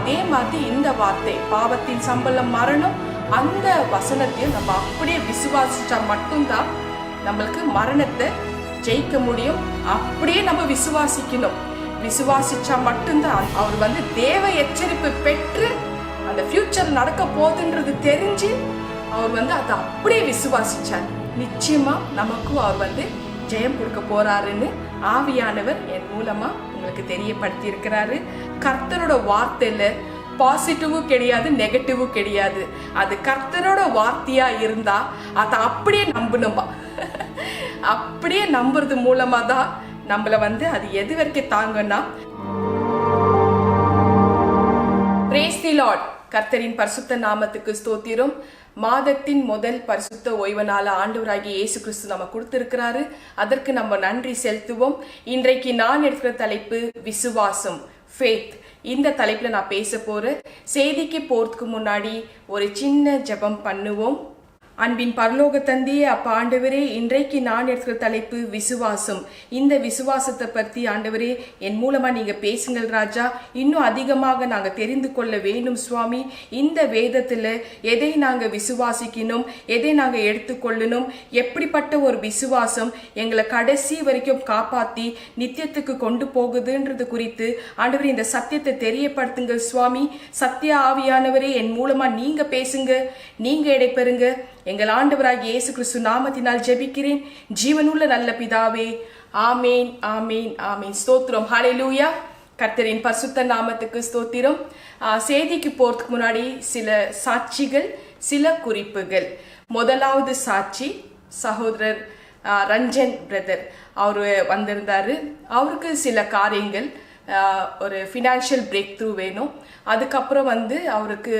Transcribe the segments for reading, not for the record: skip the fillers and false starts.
அதே மாதிரி இந்த வார்த்தை பாவத்தின் சம்பளம் மரணம், அந்த வசனத்தையும் நம்ம அப்படியே விசுவாசிச்சா மட்டும்தான் நம்மளுக்கு மரணத்தை ஜெயிக்க முடியும். அப்படியே நம்ம விசுவாசிக்கணும். விசுவாசிச்சா மட்டும்தான் அவர் தேவ எச்சரிப்பு பெற்று அந்த ஃபியூச்சர் நடக்க போகுதுன்றது தெரிஞ்சு அவர் அதை அப்படியே விசுவாசிச்சார். நிச்சயமா நமக்கும் அவர் ஜெயம் கொடுக்க போறாருன்னு ஆவியானவர் என் மூலமா உங்களுக்கு தெரியப்படுத்தி இருக்கிறாரு. கர்த்தரோட வார்த்தையில பாசிட்டிவும் கிடையாது, நெகட்டிவும் கிடையாது. அது கர்த்தரோட வார்த்தையா இருந்தா அதை அப்படியே நம்பணுமா. அப்படியே நம்புறது மூலமா தான் நம்மள அது எது வரைக்கும் தாங்கன்னா. Praise the Lord. கர்த்தரின் பரிசுத்த நாமத்துக்கு ஸ்தோத்திரம். மாதத்தின் முதல் பரிசுத்த ஓய்வு நாள் ஆண்டவராகிய இயேசு கிறிஸ்து நம்ம கொடுத்திருக்கிறாரு. அதற்கு நம்ம நன்றி செலுத்துவோம். இன்றைக்கு நான் எடுக்கிற தலைப்பு விசுவாசம், ஃபேத். இந்த தலைப்புல நான் பேச போறேன். செய்திக்கு போறதுக்கு முன்னாடி ஒரு சின்ன ஜெபம் பண்ணுவோம். அன்பின் பரலோக தந்தையே, அப்பா ஆண்டவரே, இன்றைக்கு நான் எடுக்கிற தலைப்பு விசுவாசம். இந்த விசுவாசத்தை பற்றி ஆண்டவரே என் மூலமா நீங்க பேசுங்கள் ராஜா. இன்னும் அதிகமாக நாங்க தெரிந்து கொள்ள வேணும் சுவாமி. இந்த வேதத்துல எதை நாங்க விசுவாசிக்கணும், எதை நாங்க எடுத்துக்கொள்ளணும், எப்படிப்பட்ட ஒரு விசுவாசம் எங்களை கடைசி வரைக்கும் காப்பாத்தி நித்தியத்துக்கு கொண்டு போகுதுன்றது குறித்து ஆண்டவரே இந்த சத்தியத்தை தெரியப்படுத்துங்க சுவாமி. சத்திய ஆவியானவரே என் மூலமா நீங்க பேசுங்க, நீங்க இடைப்பெறுங்க. எங்கள் ஆண்டவராகிய இயேசு கிறிஸ்து நாமத்தினால் ஜெபிக்கிறேன் ஜீவனுள்ள நல்ல பிதாவே. ஆமேன், ஆமேன், ஆமேன். ஸ்தோத்திரம். ஹல்லேலூயா. கர்த்தரின் பரிசுத்த நாமத்துக்கு ஸ்தோத்திரம். செய்திக்கு போறதுக்கு முன்னாடி சில சாட்சிகள், சில குறிப்புகள். முதலாவது சாட்சி சகோதரர் ரஞ்சன் பிரதர். அவரு வந்திருந்தாரு. அவருக்கு சில காரியங்கள், ஒரு ஃபினான்ஷியல் பிரேக் த்ரூ வேணும். அதுக்கப்புறம் அவருக்கு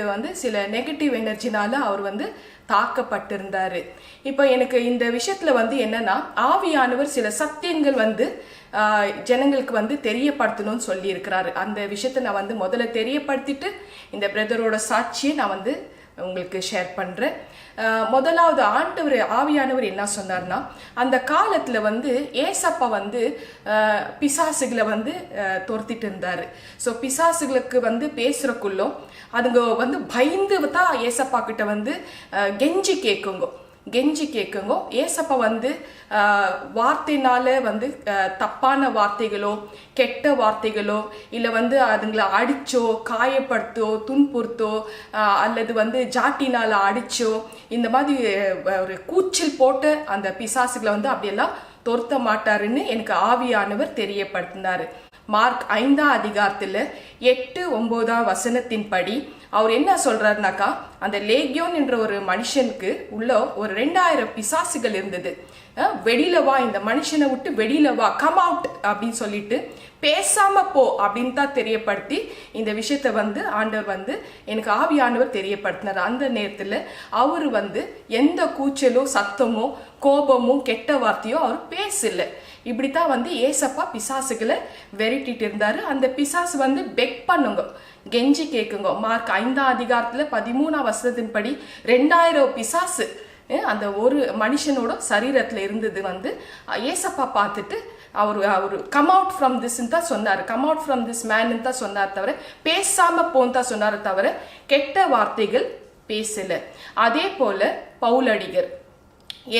சில நெகட்டிவ் எனர்ஜினால அவர் தாக்கப்பட்டிருந்தாரு. இப்போ எனக்கு இந்த விஷயத்துல என்னன்னா, ஆவியானவர் சில சத்தியங்கள் ஜனங்களுக்கு தெரியப்படுத்தணும்னு சொல்லி இருக்கிறாரு. அந்த விஷயத்த நான் முதல்ல தெரியப்படுத்திட்டு இந்த பிரதரோட சாட்சியை நான் உங்களுக்கு ஷேர் பண்றேன். முதலாவது ஆவியானவர் என்ன சொன்னார்னா, அந்த காலத்துல ஏசப்பா பிசாசுகளை துரத்திட்டு இருந்தாரு. ஸோ பிசாசுகளுக்கு பேசுறக்குள்ளோ அதுங்க பயந்து தான் ஏசப்பா கிட்ட கெஞ்சி கேக்குங்க. ஏசப்பா வார்த்தையினால தப்பான வார்த்தைகளோ, கெட்ட வார்த்தைகளோ, இல்ல அதுங்களை அடிச்சோ, காயப்படுத்தோ, துன்புறுத்தோ, அல்லது ஜாட்டினால அடிச்சோ, இந்த மாதிரி ஒரு கூச்சல் போட்டு அந்த பிசாசுகளை அப்படியெல்லாம் துரத்த மாட்டாருன்னு எனக்கு ஆவியானவர் தெரியப்படுத்தினாரு. மார்க் 5ஆம் அதிகாரத்துல 8-9 வசனத்தின்படி அவர் என்ன சொல்றாருனாக்கா, அந்த லேகியோன் என்ற ஒரு மனுஷனுக்கு உள்ள ஒரு 2000 பிசாசுகள் இருந்தது. வெளியில வா, இந்த மனுஷனை விட்டு வெளியில வா, கம் அவுட் அப்படின்னு சொல்லிட்டு பேசாம போ அப்படின்னு தான் தெரியப்படுத்தி இந்த விஷயத்த ஆண்டவர் எனக்கு ஆவியானவர் தெரியப்படுத்தினார். அந்த நேரத்துல அவரு எந்த கூச்சலோ, சத்தமோ, கோபமோ, கெட்ட வார்த்தையோ அவர் பேசல. இப்படித்தான் ஏசப்பா பிசாசுகளை விரட்டிட்டு இருந்தாரு. அந்த பிசாசு பெக் பண்ணுங்க, கெஞ்சி கேக்குங்க. மார்க் 5ஆம் அதிகாரத்துல 13ஆம் வசனத்தின்படி 2000 பிசாசு அந்த ஒரு மனுஷனோட சரீரத்துல இருந்தது. ஏசப்பா பார்த்துட்டு அவரு கம் அவுட் ஃப்ரம் திஸ் தான் சொன்னாரு, come out from this man தான் சொன்னார் தவிர பேசாம போன்னு தான் சொன்னாரு தவிர கெட்ட வார்த்தைகள் பேசல. அதே போல பவுலடிகர்,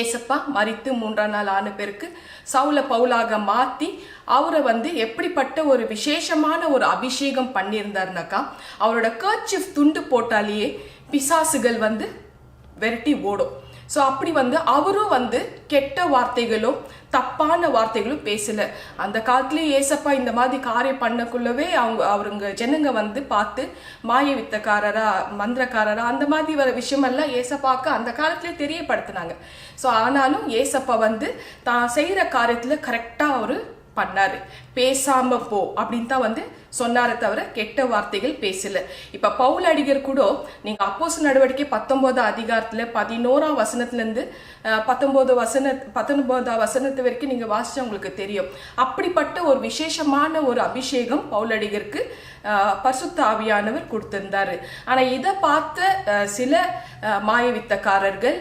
ஏசப்பா மரித்து 3ஆம் நாள் ஆன பிறகு சவுல பவுலாக மாத்தி அவரை எப்படிப்பட்ட ஒரு விசேஷமான ஒரு அபிஷேகம் பண்ணியிருந்தாருனாக்கா, அவரோட கர்ச்சிஃப் துண்டு போட்டாலேயே பிசாசுகள் விரட்டி ஓடும். ஸோ அப்படி அவரும் கெட்ட வார்த்தைகளோ, தப்பான வார்த்தைகளும் பேசல. அந்த காலத்திலேயே ஏசப்பா இந்த மாதிரி காரியம் பண்ணக்குள்ளவே அவருங்க ஜனங்க பார்த்து மாய வித்தக்காரரா, மந்திரக்காரரா, அந்த மாதிரி வர விஷயமெல்லாம் ஏசப்பாக்கு அந்த காலத்திலே தெரியப்படுத்தினாங்க. ஸோ ஆனாலும் ஏசப்பா தான் செய்யற காரியத்துல கரெக்டா அவரு பண்ணாரு. பேசாம போ அப்படின்னு தான் சொன்னாரே தவிர கெட்ட வார்த்தைகள் பேசல. இப்ப பவுல் அடிகர் கூட நீங்க அப்போஸ்தலர் நடவடிக்கை 19ஆம் அதிகாரத்துல 11ஆம் வசனத்துல இருந்து 19ஆம் வசனத்து வரைக்கும் நீங்க வாசிச்சா உங்களுக்கு தெரியும். அப்படிப்பட்ட ஒரு விசேஷமான ஒரு அபிஷேகம் பவுல் அடிகருக்கு பரிசுத்த ஆவியானவர் கொடுத்திருந்தாரு. ஆனா இதை பார்த்த சில மாயவித்தக்காரர்கள்,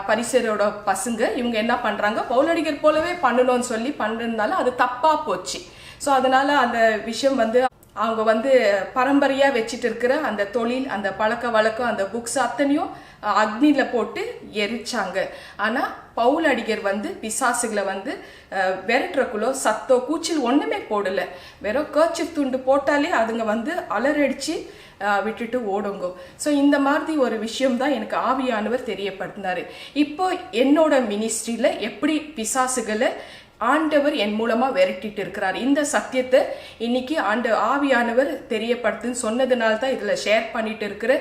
பரிசேயரோட பசங்க, இவங்க என்ன பண்றாங்க, பவுலடிகர் போலவே பண்ணணும்னு சொல்லி பண்றதுனால அது தப்பா போச்சு. ஸோ அதனால அந்த விஷயம் அவங்க வந்து பரம்பரையா வச்சுட்டு இருக்கிற அந்த தொழில், அந்த பழக்க வழக்கம், அந்த புக்ஸ் அத்தனையும் அக்னியில போட்டு எரிச்சாங்க. ஆனா பவுல் அடிகர் வந்து பிசாசுகளை வந்து விரட்டுறக்குள்ளோ சத்தோ கூச்சல் ஒண்ணுமே போடல. வெறும் கர்ச்சிப் துண்டு போட்டாலே அதுங்க வந்து அலறடிச்சு விட்டுட்டு ஓடுங்க. ஸோ இந்த மாதிரி ஒரு விஷயம் தான் எனக்கு ஆவியானவர் தெரியப்படுத்தினாரு. இப்போ என்னோட மினிஸ்ட்ரியில எப்படி பிசாசுகளை ஆண்டவர் என் மூலமா விரட்டிட்டு இருக்கிறார், இந்த சத்தியத்தை இன்னைக்கு ஆவியானவர் தெரியப்படுத்துன்னு சொன்னதுனால தான் இதுல ஷேர் பண்ணிட்டு இருக்கிற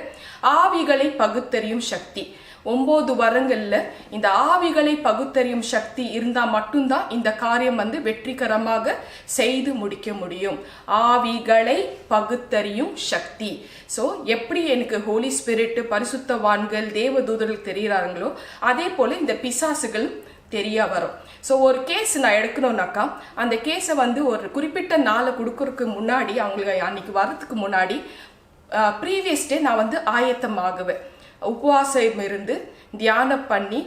ஆவிகளை பகுத்தறியும் சக்தி. 9 வரங்கள்ல இந்த ஆவிகளை பகுத்தறியும் சக்தி இருந்தா மட்டும்தான் இந்த காரியம் வந்து வெற்றிகரமாக செய்து முடிக்க முடியும். ஆவிகளை பகுத்தறியும் சக்தி. ஸோ எப்படி எனக்கு ஹோலி ஸ்பிரிட், பரிசுத்தவான்கள், தேவதூதர்கள் தெரிகிறாங்களோ அதே போல இந்த பிசாசுகள் தெரிய வரும். ஸோ ஒரு கேஸ் நான் எடுக்கணும்னாக்கா அந்த கேஸை வந்து ஒரு குறிப்பிட்ட நாளை கொடுக்கறதுக்கு முன்னாடி, அவங்களுக்கு அன்னைக்கு வரதுக்கு முன்னாடி ப்ரீவியஸ் டே நான் வந்து ஆயத்தமாகுவேன். உபவாசம் இருந்து தியானம் பண்ணி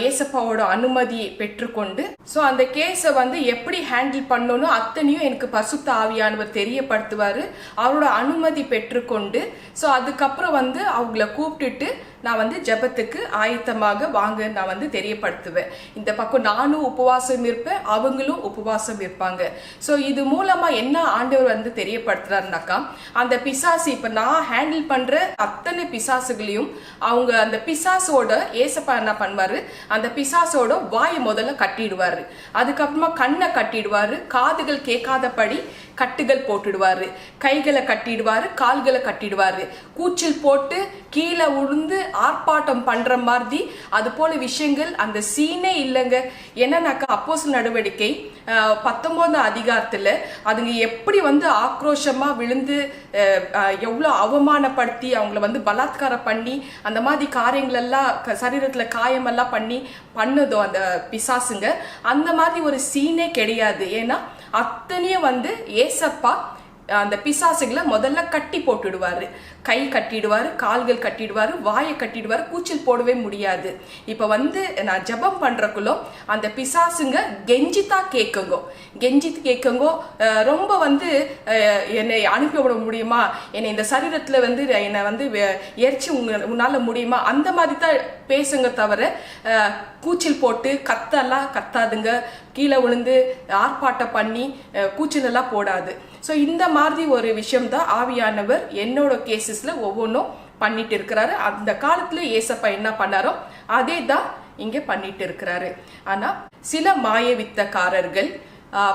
ஏசப்பாவோட அனுமதி பெற்றுக்கொண்டு ஸோ அந்த கேஸை வந்து எப்படி ஹேண்டில் பண்ணணும் அத்தனையும் எனக்கு பரிசுத்த ஆவியானவர் தெரியப்படுத்துவார். அவரோட அனுமதி பெற்றுக்கொண்டு ஸோ அதுக்கப்புறம் வந்து அவங்கள கூப்பிட்டுட்டு நான் வந்து ஜெபத்துக்கு ஆயத்தமாக வாங்க நான் வந்து தெரியப்படுத்துவேன். இந்த பக்கம் நானும் உபவாசம் இருப்பேன், அவங்களும் உபவாசம் இருப்பாங்க. ஸோ இது மூலமா என்ன ஆண்டவர் வந்து தெரியப்படுத்துறாருனாக்கா, அந்த பிசாசு இப்ப நான் ஹேண்டில் பண்ற அத்தனை பிசாசுகளையும் அவங்க அந்த பிசாசோட ஏசப்பா என்ன பண்ணுவாரு, அந்த பிசாசோட வாயை முதல்ல கட்டிடுவாரு, அதுக்கப்புறமா கண்ணை கட்டிடுவாரு, காதுகள் கேட்காதபடி கட்டுகள் போட்டுடுவாரு, கைகளை கட்டிடுவாரு, கால்களை கட்டிடுவாரு, கூச்சல் போட்டு கீழே உளுந்து ஆர்ப்பாட்டம் பண்ற மாதிரி அது போல விஷயங்கள் அந்த சீனே இல்லைங்க. என்னன்னாக்கா அப்போஸ்தலர் நடவடிக்கை 19 அதிகாரத்துல அதுங்க எப்படி வந்து ஆக்ரோஷமா விழுந்து எவ்வளவு அவமானப்படுத்தி அவங்கள வந்து பலாத்காரம் பண்ணி அந்த மாதிரி காரியங்கள் எல்லாம் சரீரத்துல காயமெல்லாம் பண்ணதோ அந்த பிசாசுங்க, அந்த மாதிரி ஒரு சீனே கிடையாது. ஏன்னா அத்தனையும் வந்து ஏசப்பா அந்த பிசாசுகளை முதல்ல கட்டி போட்டுடுவாரு, கை கட்டிடுவாரு, கால்கள் கட்டிடுவாரு, வாயை கட்டிடுவாரு, கூச்சல் போடவே முடியாது. இப்ப வந்து நான் ஜெபம் பண்றக்குள்ளோ அந்த பிசாசுங்க கெஞ்சித்தான் கேட்குங்கோ, ரொம்ப வந்து என்னை அனுப்பி விட முடியுமா, என்னை இந்த சரீரத்துல வந்து என்னை வந்து எரிச்சு உன்னால முடியுமா, அந்த மாதிரி தான் பேசுங்க தவிர கூச்சல் போட்டு கத்தெல்லாம் கத்தாதுங்க, கீழே விழுந்து ஆர்ப்பாட்டம் பண்ணி கூச்சல் எல்லாம் போடாது. ஸோ இந்த மாதிரி ஒரு விஷயம் தான் ஆவியானவர் என்னோட கேசஸ்ல ஒவ்வொன்றும் பண்ணிட்டு இருக்கிறாரு. அந்த காலத்துல ஏசப்பா என்ன பண்ணாரோ அதே தான் இங்க பண்ணிட்டு இருக்கிறாரு. ஆனா சில மாய வித்தக்காரர்கள்,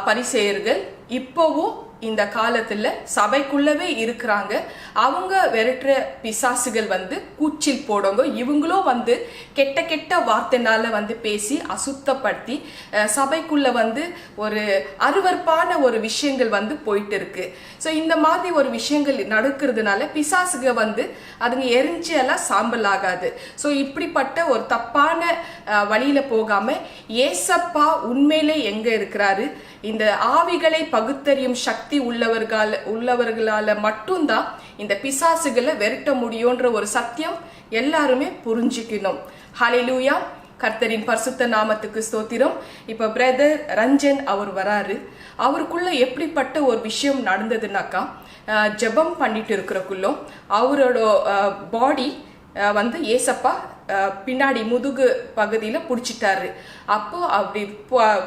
பரிசேயர்கள் இப்போவும் இந்த காலத்துல சபைக்குள்ளவே இருக்கிறாங்க. அவங்க விரட்டுற பிசாசுகள் வந்து கூச்சில் போடுங்க, இவங்களும் வந்து கெட்ட கெட்ட வார்த்தைனால வந்து பேசி அசுத்தப்படுத்தி சபைக்குள்ள வந்து ஒரு அருவருப்பான ஒரு விஷயங்கள் வந்து போயிட்டு இருக்கு. ஸோ இந்த மாதிரி ஒரு விஷயங்கள் நடக்கிறதுனால பிசாசுக வந்து அதுங்க எரிஞ்சு எல்லாம் சாம்பல் ஆகாது. ஸோ இப்படிப்பட்ட ஒரு தப்பான வழியில போகாம ஏசப்பா உண்மையிலே எங்க இருக்கிறாரு, இந்த ஆவிகளை பகுத்தறியும் சக்தி உள்ளவர்களால மட்டும்தான் இந்த பிசாசுகளை விரட்ட முடியும்ன்ற ஒரு சத்தியம் எல்லாருமே புரிஞ்சுக்கணும். ஹல்லேலூயா, கர்த்தரின் பரிசுத்த நாமத்துக்கு ஸ்தோத்திரம். இப்ப பிரதர் ரஞ்சன் அவர் வராரு. அவருக்குள்ள எப்படிப்பட்ட ஒரு விஷயம் நடந்ததுனாக்கா, ஜெபம் பண்ணிட்டு இருக்கிறக்குள்ளோ அவரோட பாடி வந்து ஏசப்பா பின்னாடி முதுகு பகுதியில புடிச்சிட்டாரு. அப்போ அப்படி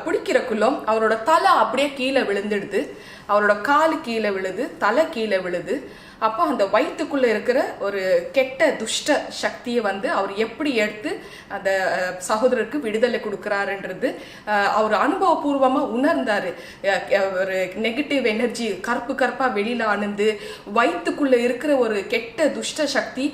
பிடிக்கிறக்குள்ளோ அவரோட தலை அப்படியே கீழே விழுந்துடுது, அவரோட காலு கீழே விழுது, தலை கீழே விழுது. அப்போ அந்த வயிற்றுக்குள்ள இருக்கிற ஒரு கெட்ட துஷ்ட சக்தியை வந்து அவர் எப்படி எடுத்து அந்த சகோதரருக்கு விடுதலை கொடுக்கிறாருன்றது அவர் அனுபவபூர்வமா உணர்ந்தாரு. ஒரு நெகட்டிவ் எனர்ஜி கருப்பா வெளியில ஆனந்து, வயிற்றுக்குள்ள இருக்கிற ஒரு கெட்ட துஷ்ட சக்தி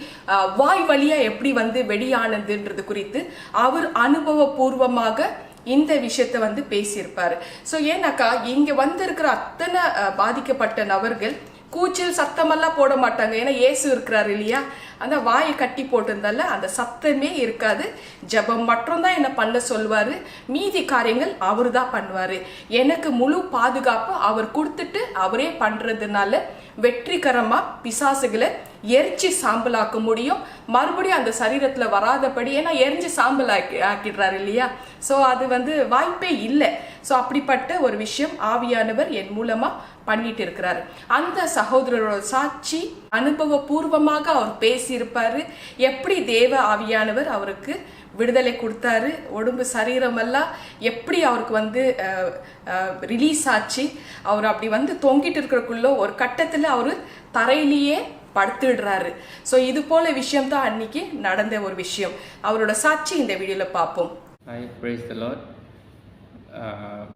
வாய் வழியா எப்படி வந்து வெளியானதுன்றது குறித்து அவர் அனுபவபூர்வமாக இந்த விஷயத்த வந்து பேசியிருப்பாரு. ஸோ ஏன்னாக்கா இங்க வந்திருக்கிற அத்தனை பாதிக்கப்பட்ட நபர்கள் கூச்சல் சத்தமெல்லாம் போட மாட்டாங்க. ஏன்னா இயேசு இருக்கிறாரு இல்லையா, அந்த வாயை கட்டி போட்டிருந்தால அந்த சத்தமே இருக்காது. ஜெபம் மட்டும்தான் என்ன பண்ண சொல்வாரு, மீதி காரியங்கள் அவரு தான் பண்ணுவாரு. எனக்கு முழு பாதுகாப்பு அவர் கொடுத்துட்டு அவரே பண்றதுனால வெற்றிகரமா பிசாசுகளை எரிச்சு சாம்பலாக்க முடியும். மறுபடியும் அந்த சரீரத்துல வராதபடி, ஏன்னா எரிஞ்சு சாம்பல் ஆக்கிடுறாரு இல்லையா. ஸோ அது வாய்ப்பே இல்லை. ஸோ அப்படிப்பட்ட ஒரு விஷயம் ஆவியானவர் என் மூலமா பண்ணிட்டு இருக்கிறாரு. அந்த சகோதரரோட சாட்சி அனுபவபூர்வமாக அவர் பேசியிருப்பாரு. எப்படி தேவ ஆவியானவர் அவருக்கு விடுதலை கொடுத்தாரு, உடம்பு சரீரமெல்லாம் எப்படி அவருக்கு ரிலீஸ் ஆச்சு. அவர் அப்படி தொங்கிட்டு இருக்கிறக்குள்ள ஒரு கட்டத்தில் அவர் தரையிலேயே படுத்துடுறாரு. ஸோ இது போல விஷயம் தான் அன்னைக்கு நடந்த ஒரு விஷயம். அவரோட சாட்சி இந்த வீடியோல பார்ப்போம். Hi, praise the Lord.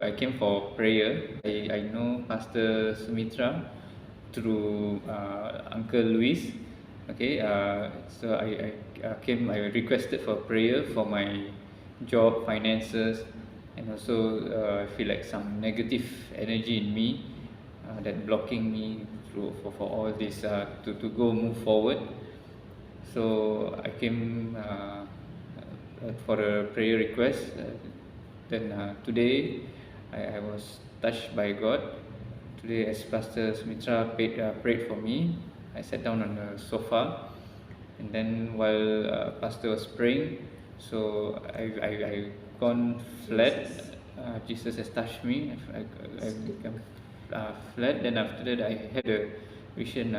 I came for prayer. I know Pastor Sumitra through Uncle Luis. Okay, so I came. I requested for prayer for my job, finances, and also I feel like some negative energy in me that blocking me for all this to go move forward. So I came for a prayer request. Then today I was touched by God. Today, as Pastor Smitra prayed for me, I sat down on the sofa, and then while Pastor was praying, so I gone flat. Jesus has touched me. I become flat. Then after that, I had a vision.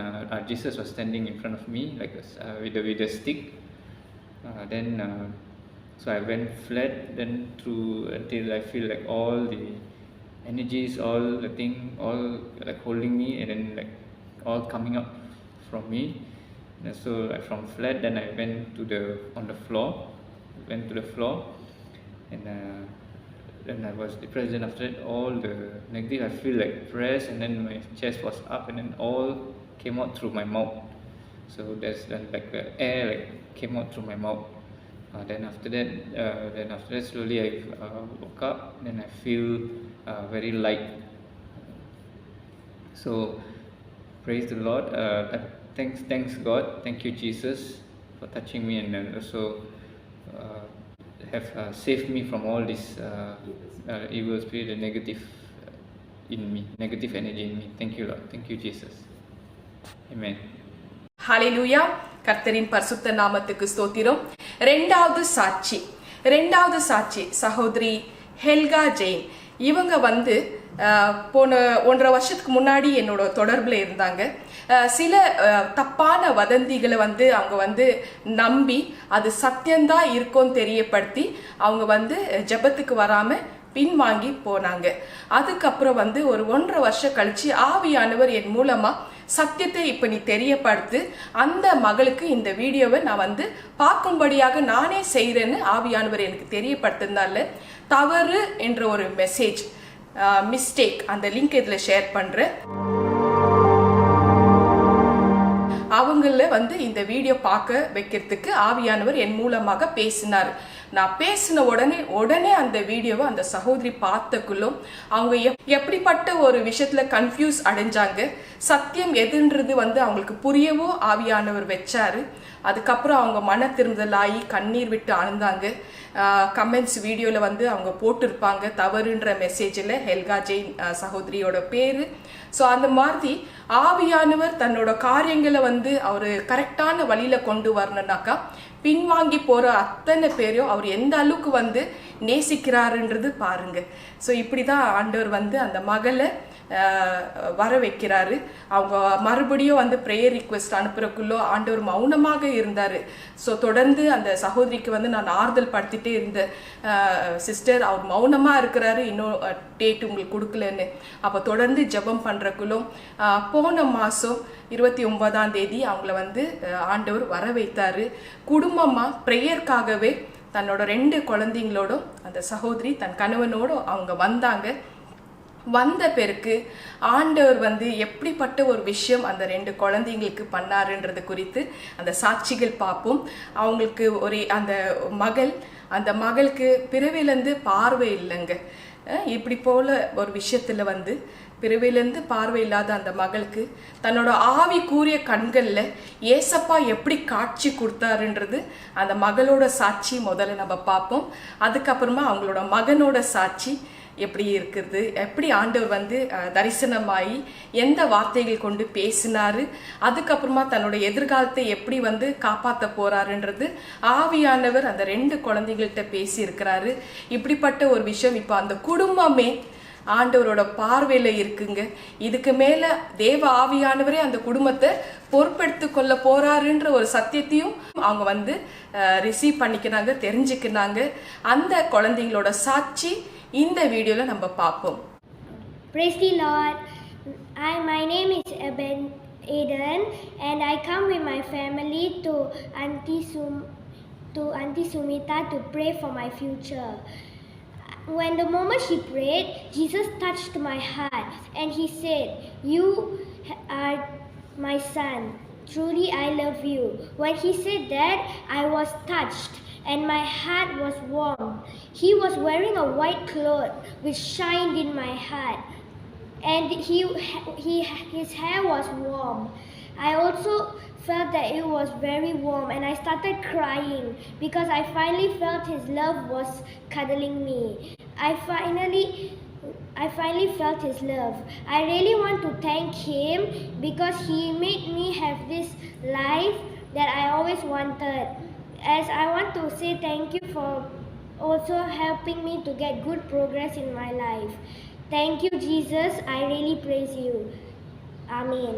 Jesus was standing in front of me like with a stick. Then so I went flat. Then through until I feel like all the energies, all the thing, all like holding me, and then like all coming up from me. And so from flat, then I went to the floor. Went to the floor, and then I was depressed. Then after that, all the negative, I feel like press, and then my chest was up, and then all came out through my mouth. So there's then like the air like came out through my mouth. Then after that, slowly I woke up. Then I feel very light. So praise the Lord. Thanks God. Thank you Jesus for touching me, and then also have saved me from all this evil spirit and negative in me, negative energy in me. Thank you Lord. Thank you Jesus. Amen. ஹல்லேலூயா. கர்த்தரின் பரிசுத்த நாமத்துக்கு ஸ்தோத்திரம். ரெண்டாவது சாட்சி சகோதரி Helga Jain. இவங்க போன 1.5 வருஷத்துக்கு முன்னாடி என்னோட தொடர்பில் இருந்தாங்க. சில தப்பான வதந்திகளை அவங்க நம்பி அது சத்தியம்தான் இருக்கும்னு தெரியப்படுத்தி அவங்க ஜெபத்துக்கு வராம பின்வாங்கி போனாங்க. அதுக்கப்புறம் ஒரு 1.5 வருஷம் கழிச்சு ஆவியானவர் என் மூலமா சத்தியத்தை இப்ப நீ தெரியப்படுத்து, அந்த மகளுக்கு இந்த வீடியோவை நான் பார்க்கும்படியாக நானே செய்யறேன்னு ஆவியானவர் எனக்கு தெரியப்படுத்தினால தவறு என்ற ஒரு மெசேஜ், மிஸ்டேக், அந்த லிங்க் இதுல ஷேர் பண்றேன். அவங்கள இந்த வீடியோ பார்க்க வைக்கிறதுக்கு ஆவியானவர் என் மூலமாக பேசினார். நான் பேசின உடனே அந்த வீடியோவை அந்த சகோதரி பார்த்தக்குள்ளும் அவங்க எப்படிப்பட்ட ஒரு விஷயத்துல கன்ஃபியூஸ் அடைஞ்சாங்க, சத்தியம் எதுன்றது அவங்களுக்கு புரியவோ ஆவியானவர் வச்சாரு. அதுக்கப்புறம் அவங்க மன திரும்பலாகி கண்ணீர் விட்டு அழுந்தாங்க. கமெண்ட்ஸ் வீடியோல அவங்க போட்டிருப்பாங்க தவறுன்ற மெசேஜில் ஹெல்கா ஜெயின் சகோதரியோட பேரு. ஸோ அந்த மாதிரி ஆவியானவர் தன்னோட காரியங்களை அவர் கரெக்டான வழியில கொண்டு வரணும்னாக்கா பின்வாங்கி போற அத்தனை பேரையும் அவர் எந்த அளவுக்கு நேசிக்கிறாருன்றது பாருங்க. ஸோ இப்படிதான் ஆண்டவர் அந்த மகளை வர வைக்கிறாரு. அவங்க மறுபடியும் ப்ரேயர் ரிக்வெஸ்ட் அனுப்புறக்குள்ளோ ஆண்டவர் மௌனமாக இருந்தாரு. ஸோ தொடர்ந்து அந்த சகோதரிக்கு நான் ஆறுதல் படுத்திட்டே இருந்தேன், சிஸ்டர் அவர் மௌனமா இருக்கிறாரு, இன்னும் டேட் உங்களுக்கு கொடுக்கலன்னு. அப்போ தொடர்ந்து ஜெபம் பண்றக்குள்ளும் போன மாசம் 29ஆம் தேதி அவங்கள ஆண்டவர் வர வைத்தாரு. குடும்பமா ப்ரேயர்க்காகவே தன்னோட 2 குழந்தைங்களோடும் அந்த சகோதரி தன் கணவனோடும் அவங்க வந்தாங்க. வந்த பிறகு ஆண்டவர் எப்படிப்பட்ட ஒரு விஷயம் அந்த 2 குழந்தைங்களுக்கு பண்ணாருன்றது குறித்து அந்த சாட்சிகள் பார்ப்போம். அவங்களுக்கு அந்த மகளுக்கு பிறவிலேருந்து பார்வை இல்லைங்க. இப்படி போல ஒரு விஷயத்துல பிறவிலேருந்து பார்வை இல்லாத அந்த மகளுக்கு தன்னோட ஆவி கூறிய கண்கள்ல ஏசப்பா எப்படி காட்சி கொடுத்தாருன்றது அந்த மகளோட சாட்சி முதல்ல நம்ம பார்ப்போம். அதுக்கப்புறமா அவங்களோட மகனோட சாட்சி எப்படி இருக்குது, எப்படி ஆண்டவர் வந்து தரிசனமாகி எந்த வார்த்தைகள் கொண்டு பேசினாரு, அதுக்கப்புறமா தன்னுடைய எதிர்காலத்தை எப்படி வந்து காப்பாற்ற போறாருன்றது ஆவியானவர் அந்த 2 குழந்தைகள்கிட்ட பேசி இருக்கிறாரு. இப்படிப்பட்ட ஒரு விஷயம் இப்போ அந்த குடும்பமே ஆண்டவரோட பார்வையில இருக்குங்க. இதுக்கு மேல தேவ ஆவியானவரே அந்த குடும்பத்தை பொறுப்பெடுத்து கொள்ள போறாருன்ற ஒரு சத்தியத்தையும் அவங்க வந்து ரிசீவ் பண்ணிக்கிறாங்க, தெரிஞ்சுக்கிறாங்க. அந்த குழந்தைங்களோட சாட்சி இந்த வீடியோல நம்ம பார்ப்போம். Praise the Lord. My name is Eden and I come with my family to Auntie Sumita to pray for my future. When the moment she prayed, Jesus touched my heart and he said, "You are my son. Truly I love you." When he said that, I was touched and my heart was warm. He was wearing a white cloth which shined in my heart, and his hair was warm. I also felt that it was very warm and I started crying because I finally felt his love was cuddling me. I finally felt his love. I really want to thank him because he made me have this life that I always wanted. As I want to say thank you for also helping me to get good progress in my life. Thank you, Jesus. I really praise you. Amen.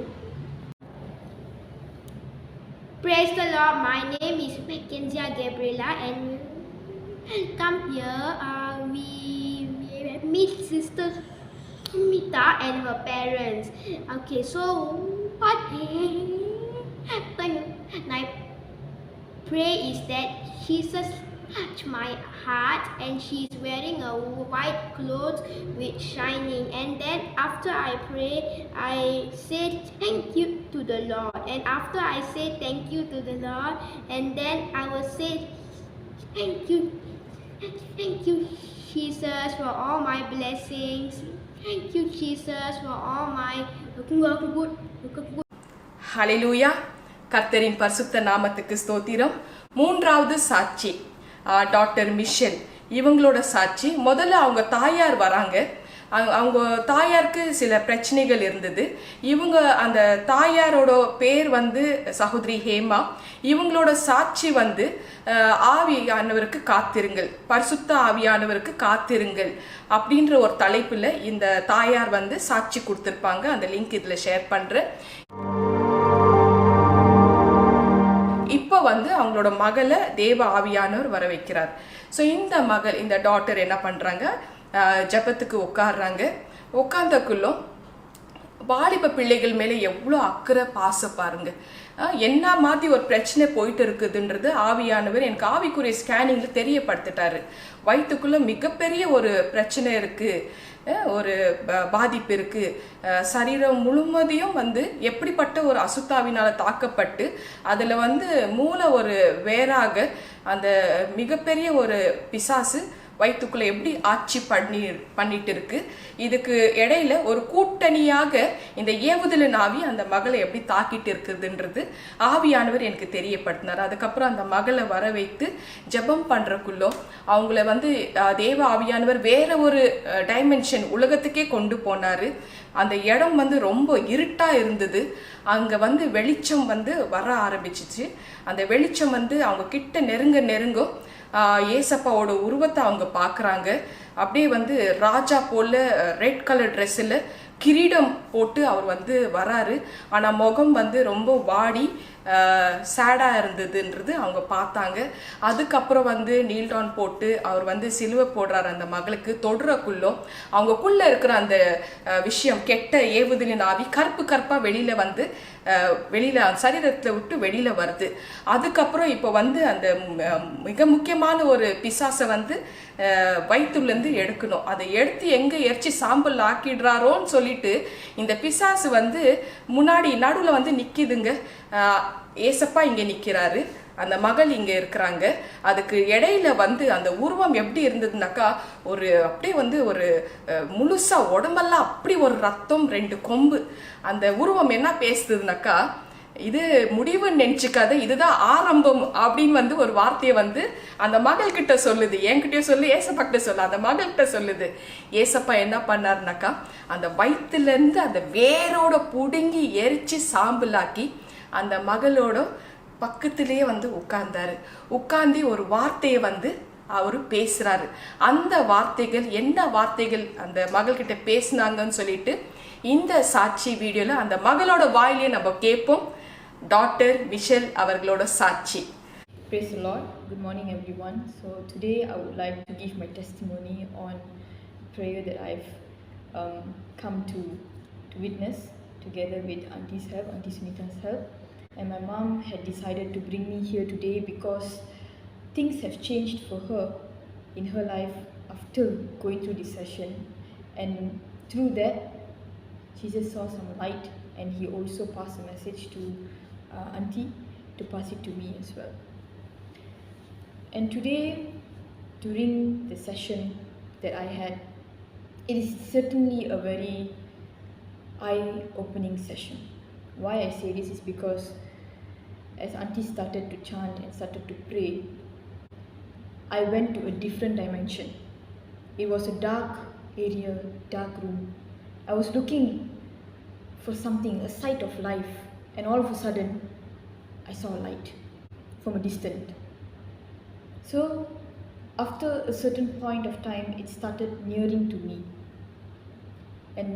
Praise the Lord. My name is Mackenzie Gabriela and come here. We meet Sister Mita and her parents. Okay, so what happened? I pray is that Jesus touched my heart and she's wearing a white clothes with shining, and then after I pray I said thank you to the Lord, and after I say thank you to the Lord, and then I will say thank you Jesus for all my blessings. Thank you Jesus for all my good. ஹல்லேலூயா. கர்த்தரின் பரிசுத்த நாமத்துக்கு ஸ்தோத்திரம். 3வது சாட்சி doctor Michel. இவங்களோட சாட்சி. முதல்ல அவங்க தாயார் வராங்க. அவங்க தாயாருக்கு சில பிரச்சனைகள் இருந்தது. இவங்க அந்த தாயாரோட பேர் வந்து சகோதரி ஹேமா. இவங்களோட சாட்சி வந்து ஆவியானவருக்கு காத்திருங்கள், பரிசுத்த ஆவியானவருக்கு காத்திருங்கள் அப்படின்ற ஒரு தலைப்புல இந்த தாயார் வந்து சாட்சி கொடுத்திருப்பாங்க. அந்த லிங்க் இதுல ஷேர் பண்றேன். இப்போ வந்து அவங்களோட மகளை தேவ ஆவியானவர் வர வைக்கிறார். ஸோ இந்த டாட்டர் என்ன பண்றாங்க, ஜபத்துக்கு உட்காடுறாங்க. உட்கார்ந்தக்குள்ளும் வாலிப பிள்ளைகள் மேலே எவ்வளோ அக்கறை பாசம் பாருங்க. என்ன மாதிரி ஒரு பிரச்சனை போயிட்டு இருக்குதுன்றது ஆவியானவர் எனக்கு ஆவிக்குரிய ஸ்கேனிங்ல தெரியப்படுத்திட்டாரு. வயிற்றுக்குள்ள மிகப்பெரிய ஒரு பிரச்சனை இருக்கு, ஒரு பாதிப்பு இருக்கு. சரீரம் முழுவதையும் வந்து எப்படிப்பட்ட ஒரு அசுத்தாவினால தாக்கப்பட்டு அதுல வந்து மூல ஒரு வேறாக அந்த மிகப்பெரிய ஒரு பிசாசு வயிற்றுக்குள்ள எப்படி ஆட்சி பண்ணிட்டு இருக்கு. இதுக்கு இடையில ஒரு கூட்டணியாக இந்த ஏவுதலின் ஆவி அந்த மகளை எப்படி தாக்கிட்டு இருக்குதுன்றது ஆவியானவர் எனக்கு தெரியப்படுத்தினார். அதுக்கப்புறம் அந்த மகளை வர வைத்து ஜெபம் பண்றதுக்குள்ளோ அவங்கள வந்து தேவ ஆவியானவர் வேற ஒரு டைமென்ஷன் உலகத்துக்கே கொண்டு போனாரு. அந்த இடம் வந்து ரொம்ப இருட்டா இருந்தது. அங்க வந்து வெளிச்சம் வந்து வர ஆரம்பிச்சிச்சு. அந்த வெளிச்சம் வந்து அவங்க கிட்ட நெருங்க ஏசப்பாவோட உருவத்தை அவங்க பார்க்குறாங்க. அப்படியே வந்து ராஜா போல ரெட் கலர் ட்ரெஸ்ஸில் கிரீடம் போட்டு அவர் வந்து வராரு. ஆனால் முகம் வந்து ரொம்ப வாடி சேடாக இருந்ததுன்றது அவங்க பார்த்தாங்க. அதுக்கப்புறம் வந்து நீல்டான் போட்டு அவர் வந்து சிலுவை போடுறாரு. அந்த மகளுக்கு தொடுறக்குள்ளோ அவங்கக்குள்ளே இருக்கிற அந்த விஷயம் கெட்ட ஏவுதலின் ஆவி கருப்பாக வெளியில் சரீரத்தில் விட்டு வெளியில் வருது. அதுக்கப்புறம் இப்போ வந்து அந்த மிக முக்கியமான ஒரு பிசாசை வந்து வயிற்றுலேருந்து எடுக்கணும். அதை எடுத்து எங்கே எரிச்சு சாம்பல் ஆக்கிடுறாரோன்னு சொல்லிட்டு இந்த பிசாசு வந்து முன்னாடி நடுவில் வந்து நிற்கிதுங்க. ஏசப்பா இங்கே நிற்கிறாரு, அந்த மகள் இங்கே இருக்கிறாங்க. அதுக்கு இடையில வந்து அந்த உருவம் எப்படி இருந்ததுனாக்கா ஒரு அப்படியே வந்து ஒரு முழுசா உடம்பெல்லாம் அப்படி ஒரு ரத்தம், 2 கொம்பு. அந்த உருவம் என்ன பேசுதுனாக்கா, இது முடிவுன்னு நினைச்சுக்காத, இதுதான் ஆரம்பம் அப்படின்னு வந்து ஒரு வார்த்தையை வந்து அந்த மகள் கிட்ட சொல்லுது. என்கிட்டயும் சொல்லு, ஏசப்பா கிட்ட சொல்லு, அந்த மகள் கிட்ட சொல்லுது. ஏசப்பா என்ன பண்ணாருனாக்கா, அந்த வயிற்றுல இருந்து அந்த வேரோட புடுங்கி எரிச்சு சாம்பலாக்கி அந்த மகளோட பக்கத்திலேயே வந்து உட்கார்ந்தாரு. உட்கார்ந்து ஒரு வார்த்தையை வந்து அவரு பேசுறாரு. அந்த வார்த்தைகள் என்ன வார்த்தைகள் அந்த மகள்கிட்ட பேசினாங்கன்னு சொல்லிட்டு இந்த சாட்சி வீடியோல அந்த மகளோட வாயிலே நம்ம கேட்போம். டாக்டர் மிஷேல் அவர்களோட சாட்சி. Praise the Lord. Good morning, everyone. So today I would like to give my testimony on prayer that I've come to witness together with Auntie's help, Auntie Sunita's help. And my mom had decided to bring me here today because things have changed for her in her life after going through this session. And through that, Jesus saw some light, and he also passed a message to Auntie to pass it to me as well. And today, during the session that I had, it is certainly a very eye-opening session. Why I say this is because as Auntie started to chant and started to pray, I went to a different dimension. It was a dark area, dark room. I was looking for something, a sight of life, and all of a sudden, I saw a light from a distance. So, after a certain point of time, it started nearing to me. And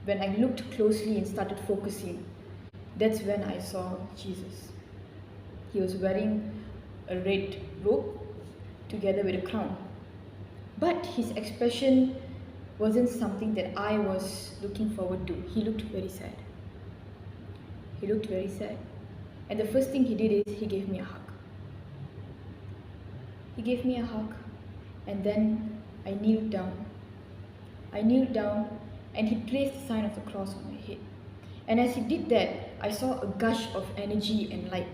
when I looked closely and started focusing, that's when I saw Jesus. He was wearing a red robe together with a crown. But his expression wasn't something that I was looking forward to. He looked very sad. He looked very sad. And the first thing he did is he gave me a hug. He gave me a hug, and then I kneeled down. I kneeled down, and he placed the sign of the cross on my head. And as he did that, I saw a gush of energy and light.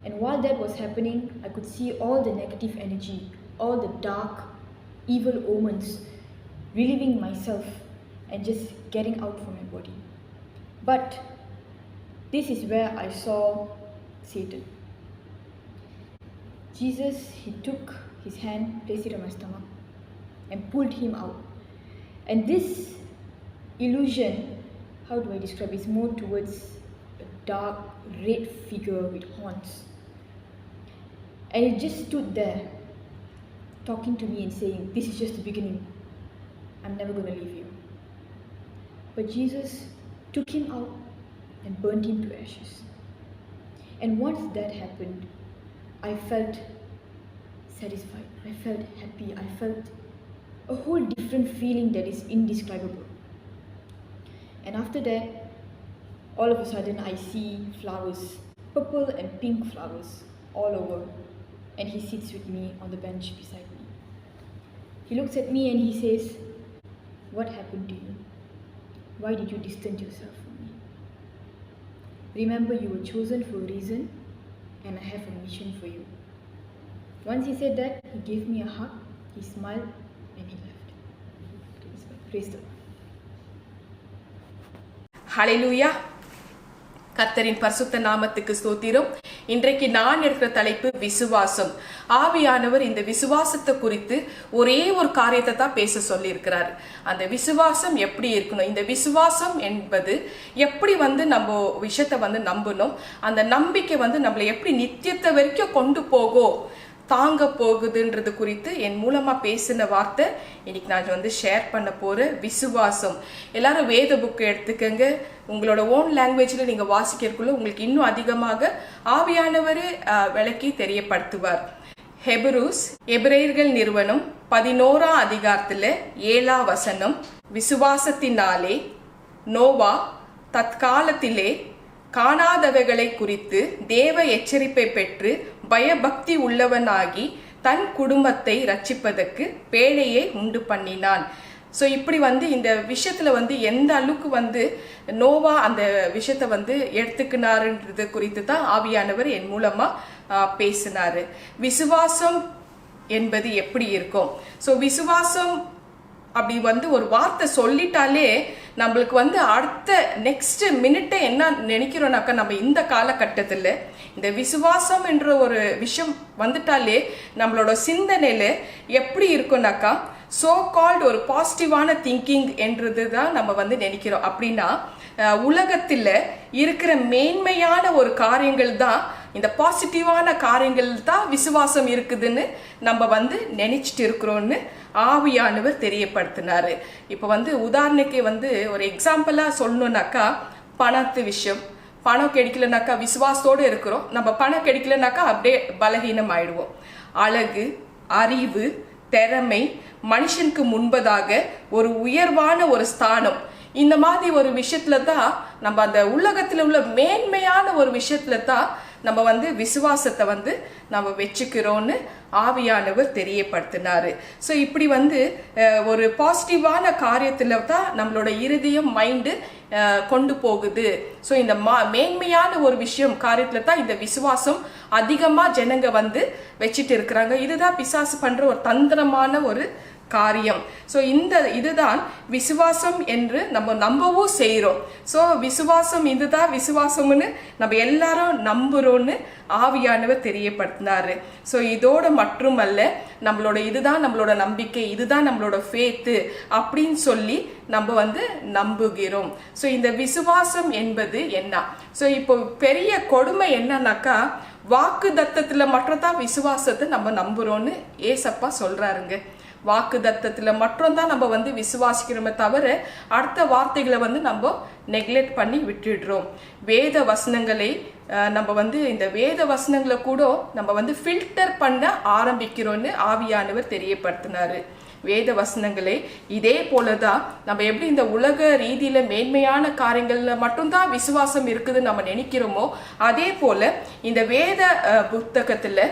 And while that was happening, I could see all the negative energy, all the dark, evil omens, relieving myself and just getting out from my body. But this is where I saw Satan. Jesus, he took his hand, placed it on my stomach, and pulled him out. And this illusion, how do I describe it? It's more towards a dark red figure with horns. And it just stood there, talking to me and saying, "This is just the beginning. I'm never going to leave you." But Jesus took him out and burned him to ashes. And once that happened, I felt satisfied. I felt happy. I felt a whole different feeling that is indescribable. And after that, all of a sudden I see flowers, purple and pink flowers all over. And he sits with me on the bench beside me. He looks at me and he says, "What happened to you? Why did you distance yourself from me? Remember, you were chosen for a reason, and I have a mission for you." Once he said that, he gave me a hug, he smiled, and he left. Praise the Lord. ஹல்லேலூயா. கர்த்தரின் பரிசுத்த நாமத்துக்கு ஸ்தோத்திரம். இன்றைக்கு நான் எடுக்கிற தலைப்பு விசுவாசம். ஆவியானவர் இந்த விசுவாசத்தை குறித்து ஒரே ஒரு காரியத்தை தான் பேச சொல்லி இருக்கிறார். அந்த விசுவாசம் எப்படி இருக்கணும், இந்த விசுவாசம் என்பது எப்படி வந்து நம்ம விஷயத்தை வந்து நம்பணும், அந்த நம்பிக்கை வந்து நம்மளை எப்படி நித்தியத்தை வரைக்கும் கொண்டு போகும், தாங்க போகுதுன்றது குறித்து என் மூலமா பேசின வார்த்தை இன்னைக்கு நான் வந்து ஷேர் பண்ண போற விசுவாசம். எல்லாரும் வேத புக்கு எடுத்துக்கங்க, உங்களோட ஓன் லாங்குவேஜ்ல நீங்க வாசிக்கிறதுக்குள்ள உங்களுக்கு இன்னும் அதிகமாக ஆவியானவரே விளக்கி தெரியப்படுத்துவார். எபிரேயர்கள் நிறுவனம் 11ஆம் அதிகாரத்துல 7ஆம் வசனம், விசுவாசத்தினாலே நோவா தற்காலத்திலே காணாதவைகளை குறித்து தேவ எச்சரிப்பை பெற்று பயபக்தி உள்ளவனாகி தன் குடும்பத்தை ரட்சிப்பதற்கு பேழையை உண்டு பண்ணினான். ஸோ இப்படி வந்து இந்த விஷயத்துல வந்து எந்த அளவுக்கு வந்து நோவா அந்த விஷயத்த வந்து எடுத்துக்கினாருன்றது குறித்து தான் ஆவியானவர் என் மூலமா பேசினாரு. விசுவாசம் என்பது எப்படி இருக்கும்? ஸோ விசுவாசம் அப்படி வந்து ஒரு வார்த்தை சொல்லிட்டாலே நம்மளுக்கு வந்து அடுத்த நெக்ஸ்ட் மினிட்டை என்ன நினைக்கிறோம்னாக்கா, நம்ம இந்த காலகட்டத்தில் இந்த விசுவாசம் என்ற ஒரு விஷயம் வந்துட்டாலே நம்மளோட சிந்தனையில எப்படி இருக்கும்னாக்கா, சோ கால்டு ஒரு பாசிட்டிவான திங்கிங் என்றது தான் நம்ம வந்து நினைக்கிறோம். அப்படின்னா உலகத்தில் இருக்கிற மேன்மையான ஒரு காரியங்கள் தான், இந்த பாசிட்டிவான காரியங்கள் தான் விசுவாசம் இருக்குதுன்னு நம்ம வந்து நினைச்சிட்டு இருக்கிறோன்னு ஆவியானவர் தெரியப்படுத்தினாரு. இப்போ வந்து உதாரணக்கு வந்து ஒரு எக்ஸாம்பிளாக சொல்லணுன்னாக்கா, பணத்து விஷயம். பணம் கிடைக்கலனாக்கா விசுவாசத்தோடு இருக்கிறோம், நம்ம பணம் கிடைக்கலனாக்கா அப்படியே பலகீனம் ஆயிடுவோம். அழகு, அறிவு, திறமை, மனுஷனுக்கு முன்பதாக ஒரு உயர்வான ஒரு ஸ்தானம், இந்த மாதிரி ஒரு விஷயத்துல தான் நம்ம அந்த உலகத்தில் உள்ள மேன்மையான ஒரு விஷயத்துல தான் நம்ம வந்து விசுவாசத்தை வந்து நம்ம வச்சுக்கிறோன்னு ஆவியானவர் தெரியப்படுத்தினாரு. ஸோ இப்படி வந்து ஒரு பாசிட்டிவான காரியத்தில் தான் நம்மளோட இருதயம் மைண்டு கொண்டு போகுது. ஸோ இந்த மேன்மையான ஒரு விஷயம் காரியத்தில் தான் இந்த விசுவாசம் அதிகமாக ஜனங்க வந்து வச்சுட்டு இருக்கிறாங்க. இதுதான் பிசாசு பண்ணுற ஒரு தந்திரமான ஒரு காரியம். ஸோ இதுதான் விசுவாசம் என்று நம்ம நம்பவும் செய்கிறோம். ஸோ விசுவாசம் இதுதான் விசுவாசம்னு நம்ம எல்லாரும் நம்புகிறோன்னு ஆவியானவர் தெரியப்படுத்தினாரு. ஸோ இதோட மட்டுமல்ல, நம்மளோட இதுதான் நம்மளோட நம்பிக்கை, இதுதான் நம்மளோட ஃபேத்து அப்படின்னு சொல்லி நம்ம வந்து நம்புகிறோம். ஸோ இந்த விசுவாசம் என்பது என்ன? ஸோ இப்போ பெரிய கொடுமை என்னன்னாக்கா, வாக்கு தத்தத்தில் மட்டும் தான் விசுவாசத்தை நம்ம நம்புகிறோன்னு ஏசப்பா சொல்கிறாருங்க. வாக்கு தத்தத்தில் மட்டும்தான் நம்ம வந்து விசுவாசிக்கிறோமே தவிர அடுத்த வார்த்தைகளை வந்து நம்ம நெக்லெக்ட் பண்ணி விட்டுடுறோம். வேத வசனங்களை நம்ம வந்து இந்த வேத வசனங்களை கூட நம்ம வந்து ஃபில்டர் பண்ண ஆரம்பிக்கிறோன்னு ஆவியானவர் தெரியப்படுத்தினாரு. வேத வசனங்களை இதே போலதான் நம்ம எப்படி இந்த உலக ரீதியில மேன்மையான காரியங்கள்ல மட்டும்தான் விசுவாசம் இருக்குதுன்னு நம்ம நினைக்கிறோமோ, அதே போல இந்த வேத புத்தகத்துல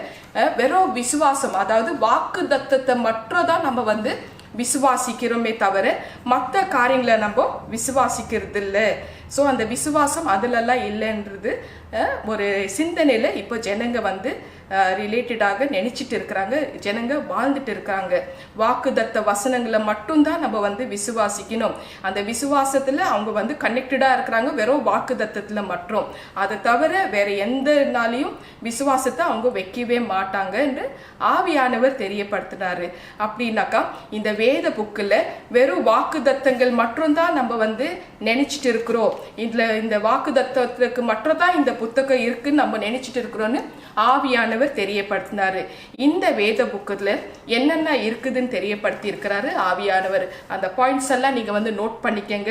வெறும் விசுவாசம், அதாவது வாக்கு தத்தத்தை மட்டும் தான் நம்ம வந்து விசுவாசிக்கிறோமே தவிர மற்ற காரியங்களை நம்ம விசுவாசிக்கிறது இல்லை. ஸோ அந்த விசுவாசம் அதிலெல்லாம் இல்லைன்றது ஒரு சிந்தனையில் இப்போ ஜனங்க வந்து ரிலேட்டடாக நினைச்சிட்டு இருக்கிறாங்க, ஜனங்க வாழ்ந்துட்டு இருக்காங்க. வாக்குதத்த வசனங்களை மட்டும்தான் நம்ம வந்து விசுவாசிக்கணும். அந்த விசுவாசத்தில் அவங்க வந்து கனெக்டடாக இருக்கிறாங்க வெறும் வாக்குதத்தத்தில் மட்டும். அதை தவிர வேற எந்த நாளையும் விசுவாசத்தை அவங்க வைக்கவே மாட்டாங்க என்று ஆவியானவர் தெரியப்படுத்தினாரு. அப்படின்னாக்கா இந்த வேத புக்கில் வெறும் வாக்குதத்தங்கள் மட்டும்தான் நம்ம வந்து நினைச்சிட்டு இருக்கிறோம், இந்த வாக்குதத்தத்துக்கு மட்டும் தான் இந்த புத்தகம் இருக்குன்னு நம்ம நினைச்சிட்டு இருக்கிறோன்னு ஆவியானவர் தெரியப்படுத்தினாரு. இந்த வேத புக்கத்துல என்னென்ன இருக்குதுன்னு தெரியப்படுத்தி இருக்கிறாரு ஆவியானவர். அந்த பாயிண்ட்ஸ் எல்லாம் நீங்க வந்து நோட் பண்ணிக்கங்க.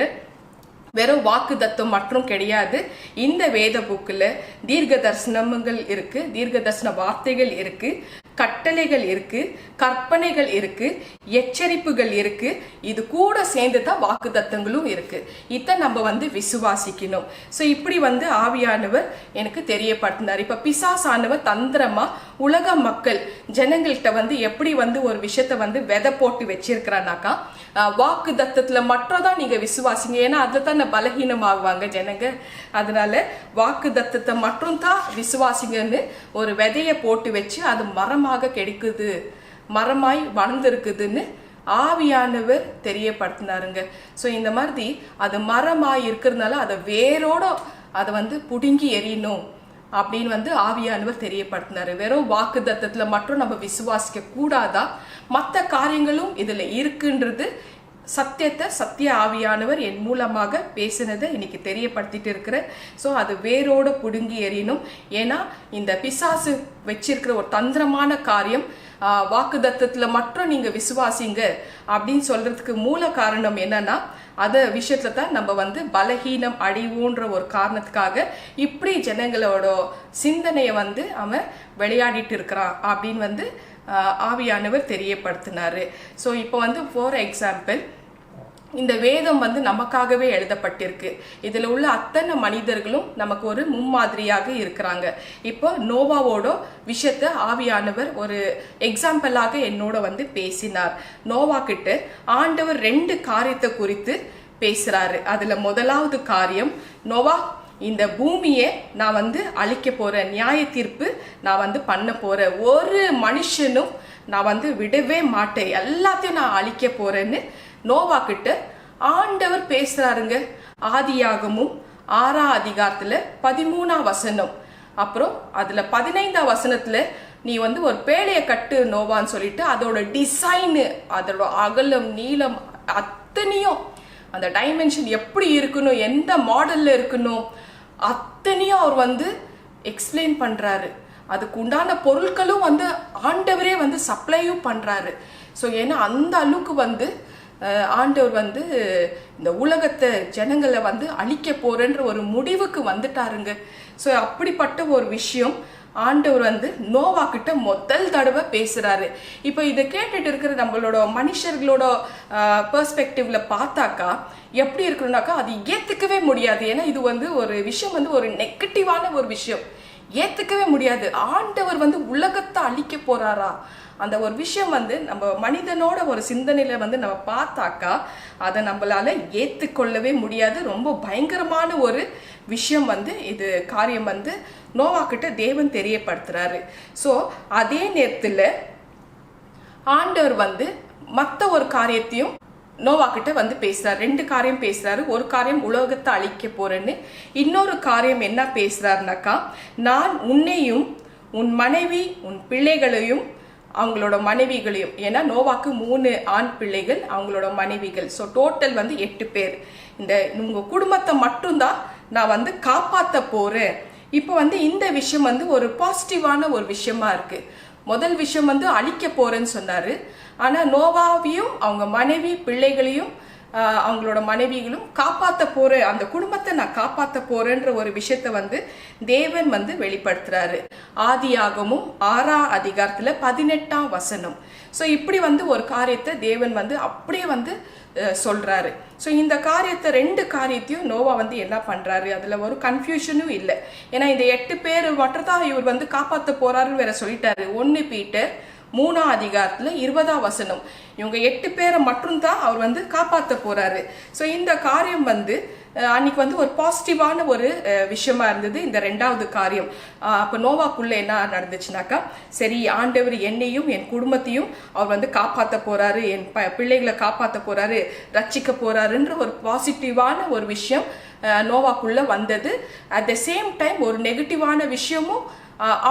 வெறும் வாக்கு தத்துவம் மற்றும் கிடையாது. இந்த வேத புக்கில் தீர்க்க தரிசனங்கள் இருக்கு, தீர்க்க தரிசன வார்த்தைகள் இருக்கு, கட்டளைகள் இருக்கு, கற்பனைகள் இருக்கு, எச்சரிப்புகள் இருக்கு. இது கூட சேர்ந்து தான் வாக்கு தத்தங்களும் இருக்கு. இதை நம்ம வந்து விசுவாசிக்கணும். ஸோ இப்படி வந்து ஆவியானவர் எனக்கு தெரியப்படுத்தினார். இப்போ பிசாசானவர் தந்திரமா உலக மக்கள் ஜனங்கள்கிட்ட வந்து எப்படி வந்து ஒரு விஷயத்த வந்து விதை போட்டு வச்சிருக்கிறானாக்கா, வாக்கு தத்தத்துல மட்டும் தான் நீங்க விசுவாசிங்க, ஏன்னா அதுல தான் பலகீனமாகுவாங்க ஜனங்க. அதனால வாக்கு தத்தத்தை மட்டும் தான் விசுவாசிங்கன்னு ஒரு விதைய போட்டு வச்சு அது மரமாக கிடைக்குது, மரமாய் வளர்ந்துருக்குதுன்னு ஆவியானவர் தெரியப்படுத்தினாருங்க. ஸோ இந்த மாதிரி அது மரமாய் இருக்கிறதுனால அதை வேரோட அதை வந்து புடுங்கி எறியணும் அப்படின்னு வந்து ஆவியானவர் தெரியப்படுத்தினாரு. வெறும் வாக்கு தத்தத்துல மட்டும் நம்ம விசுவாசிக்க கூடாதா, மற்ற காரியங்களும் இதுல இருக்குன்றது சத்தியத்தை சத்திய ஆவியானவர் என் மூலமாக பேசினதை இன்னைக்கு தெரியப்படுத்திட்டு இருக்கிறேன். ஸோ அது வேரோட புடுங்கி எறியணும். ஏன்னா இந்த பிசாசு வச்சிருக்கிற ஒரு தந்திரமான காரியம், வாக்கு தத்தத்துல மட்டும் நீங்க விசுவாசிங்க அப்படின்னு சொல்றதுக்கு மூல காரணம் என்னன்னா, அத விஷயத்துல தான் நம்ம வந்து பலகீனம் அடைவோன்ற ஒரு காரணத்துக்காக இப்படி ஜனங்களோட சிந்தனையை வந்து அவன் விளையாடிட்டு இருக்கிறான் அப்படின்னு வந்து ஆவியானவர் தெரியப்படுத்தினாரு. ஸோ இப்போ வந்து ஃபார் எக்ஸாம்பிள் இந்த வேதம் வந்து நமக்காகவே எழுதப்பட்டிருக்கு. இதில் உள்ள அத்தனை மனிதர்களும் நமக்கு ஒரு முன்மாதிரியாக இருக்கிறாங்க. இப்போ நோவாவோட விஷயத்த ஆவியானவர் ஒரு எக்ஸாம்பிளாக என்னோட வந்து பேசினார். நோவா கிட்ட ஆண்டவர் 2 காரியத்தை குறித்து பேசுறாரு. அதுல முதலாவது காரியம், நோவா இந்த பூமியை நான் வந்து அழிக்க போறேன், நியாய தீர்ப்பு நான் வந்து பண்ண போறேன், ஒரு மனுஷனும் நான் வந்து விடவே மாட்டேன், எல்லாத்தையும் நான் அழிக்க போறேன்னு நோவா கிட்ட ஆண்டவர் பேசுறாருங்க. ஆதியாகமும் 6ஆம் அதிகாரத்துல 13ஆம் வசனம், அப்புறம் அதுல 15ஆம் வசனத்துல நீ வந்து ஒரு பேழையை கட்டு நோவான்னு சொல்லிட்டு அதோட டிசைனு, அதோட அகலம் நீளம் அத்தனையும், அந்த டைமென்ஷன் எப்படி இருக்கணும், எந்த மாடல்ல இருக்கணும் அத்தனையும் அவர் வந்து எக்ஸ்பிளைன் பண்றாரு. அதுக்கு உண்டான பொருட்களும் வந்து ஆண்டவரே வந்து சப்ளையும் பண்றாரு. ஸோ ஏன்னா அந்த அளவுக்கு வந்து ஆண்டவர் வந்து இந்த உலகத்தை ஜனங்களை வந்து அழிக்க போறேன்ற ஒரு முடிவுக்கு வந்துட்டாருங்க. ஸோ அப்படிப்பட்ட ஒரு விஷயம் ஆண்டவர் வந்து நோவா கிட்ட முதல் தடவை பேசுறாரு. இப்போ இதை கேட்டுட்டு இருக்கிற நம்மளோட மனுஷர்களோட பெர்ஸ்பெக்டிவ்ல பார்த்தாக்கா எப்படி இருக்கணும்னாக்கா அது ஏத்துக்கவே முடியாது. ஏன்னா இது வந்து ஒரு விஷயம் வந்து ஒரு நெகட்டிவான ஒரு விஷயம், ஏத்துக்கவே முடியாது. ஆண்டவர் வந்து உலகத்தை அழிக்க போறாரா, அந்த ஒரு விஷயம் வந்து நம்ம மனிதனோட ஒரு சிந்தனையில வந்து நம்ம பார்த்தாக்கா அதை நம்மளால ஏத்துக்கொள்ளவே முடியாது. ரொம்ப பயங்கரமான ஒரு விஷயம் வந்து இது காரியம் வந்து நோவா கிட்ட தேவன் தெரியப்படுத்துறாரு. ஸோ அதே நேரத்தில் ஆண்டவர் வந்து மற்ற ஒரு காரியத்தையும் நோவா கிட்ட வந்து பேசுறாரு. 2 காரியம் பேசுறாரு. ஒரு காரியம் உலகத்தை அழிக்க போறேன்னு, இன்னொரு காரியம் என்ன பேசுறாருனாக்கா, நான் உன்னையும் உன் மனைவி உன் பிள்ளைகளையும் அவங்களோட மனைவிகளையும், ஏன்னா நோவாக்கு 3 ஆண் பிள்ளைகள், அவங்களோட மனைவிகள், ஸோ டோட்டல் வந்து 8 பேர். இந்த உங்க குடும்பத்தை மட்டும்தான் நான் வந்து காப்பாற்ற போறேன். இப்போ வந்து இந்த விஷயம் வந்து ஒரு பாசிட்டிவான ஒரு விஷயமா இருக்கு. முதல் விஷயம் வந்து அழிக்க போறேன்னு சொன்னாரு. ஆனா நோவாவையும் அவங்க மனைவி பிள்ளைகளையும் அவங்களோட மனைவிகளும் காப்பாற்ற போறேன், அந்த குடும்பத்தை நான் காப்பாற்ற போறேன்ற ஒரு விஷயத்த வந்து தேவன் வந்து வெளிப்படுத்துறாரு. ஆதியாகமும் 6ஆம் அதிகாரத்துல 18ஆம் வசனம். ஸோ இப்படி வந்து ஒரு காரியத்தை தேவன் வந்து அப்படியே வந்து சொல்றாரு. ஸோ இந்த காரியத்தை 2 காரியத்தையும் நோவா வந்து என்ன பண்றாரு, அதுல ஒரு கன்ஃபியூஷனும் இல்லை. ஏன்னா இந்த 8 பேர் மட்டும் தான் இவர் வந்து காப்பாற்ற போறாருன்னு வேற சொல்லிட்டாரு. 1 பீட்டர் 3ஆம் அதிகாரத்துல 20ஆம் வசனம், இவங்க 8 பேரை மட்டும்தான் அவர் வந்து காப்பாற்ற போறாரு. ஸோ இந்த காரியம் வந்து அன்னைக்கு வந்து ஒரு பாசிட்டிவான ஒரு விஷயமா இருந்தது இந்த 2வது காரியம். அப்போ நோவாக்குள்ள என்ன நடந்துச்சுனாக்கா, சரி ஆண்டவர் என்னையும் என் குடும்பத்தையும் அவர் வந்து காப்பாற்ற போறாரு, என் பிள்ளைகளை காப்பாற்ற போறாரு, ரட்சிக்க போறாருன்ற ஒரு பாசிட்டிவான ஒரு விஷயம் நோவாக்குள்ள வந்தது. அட் த சேம் டைம் ஒரு நெகட்டிவான விஷயமும்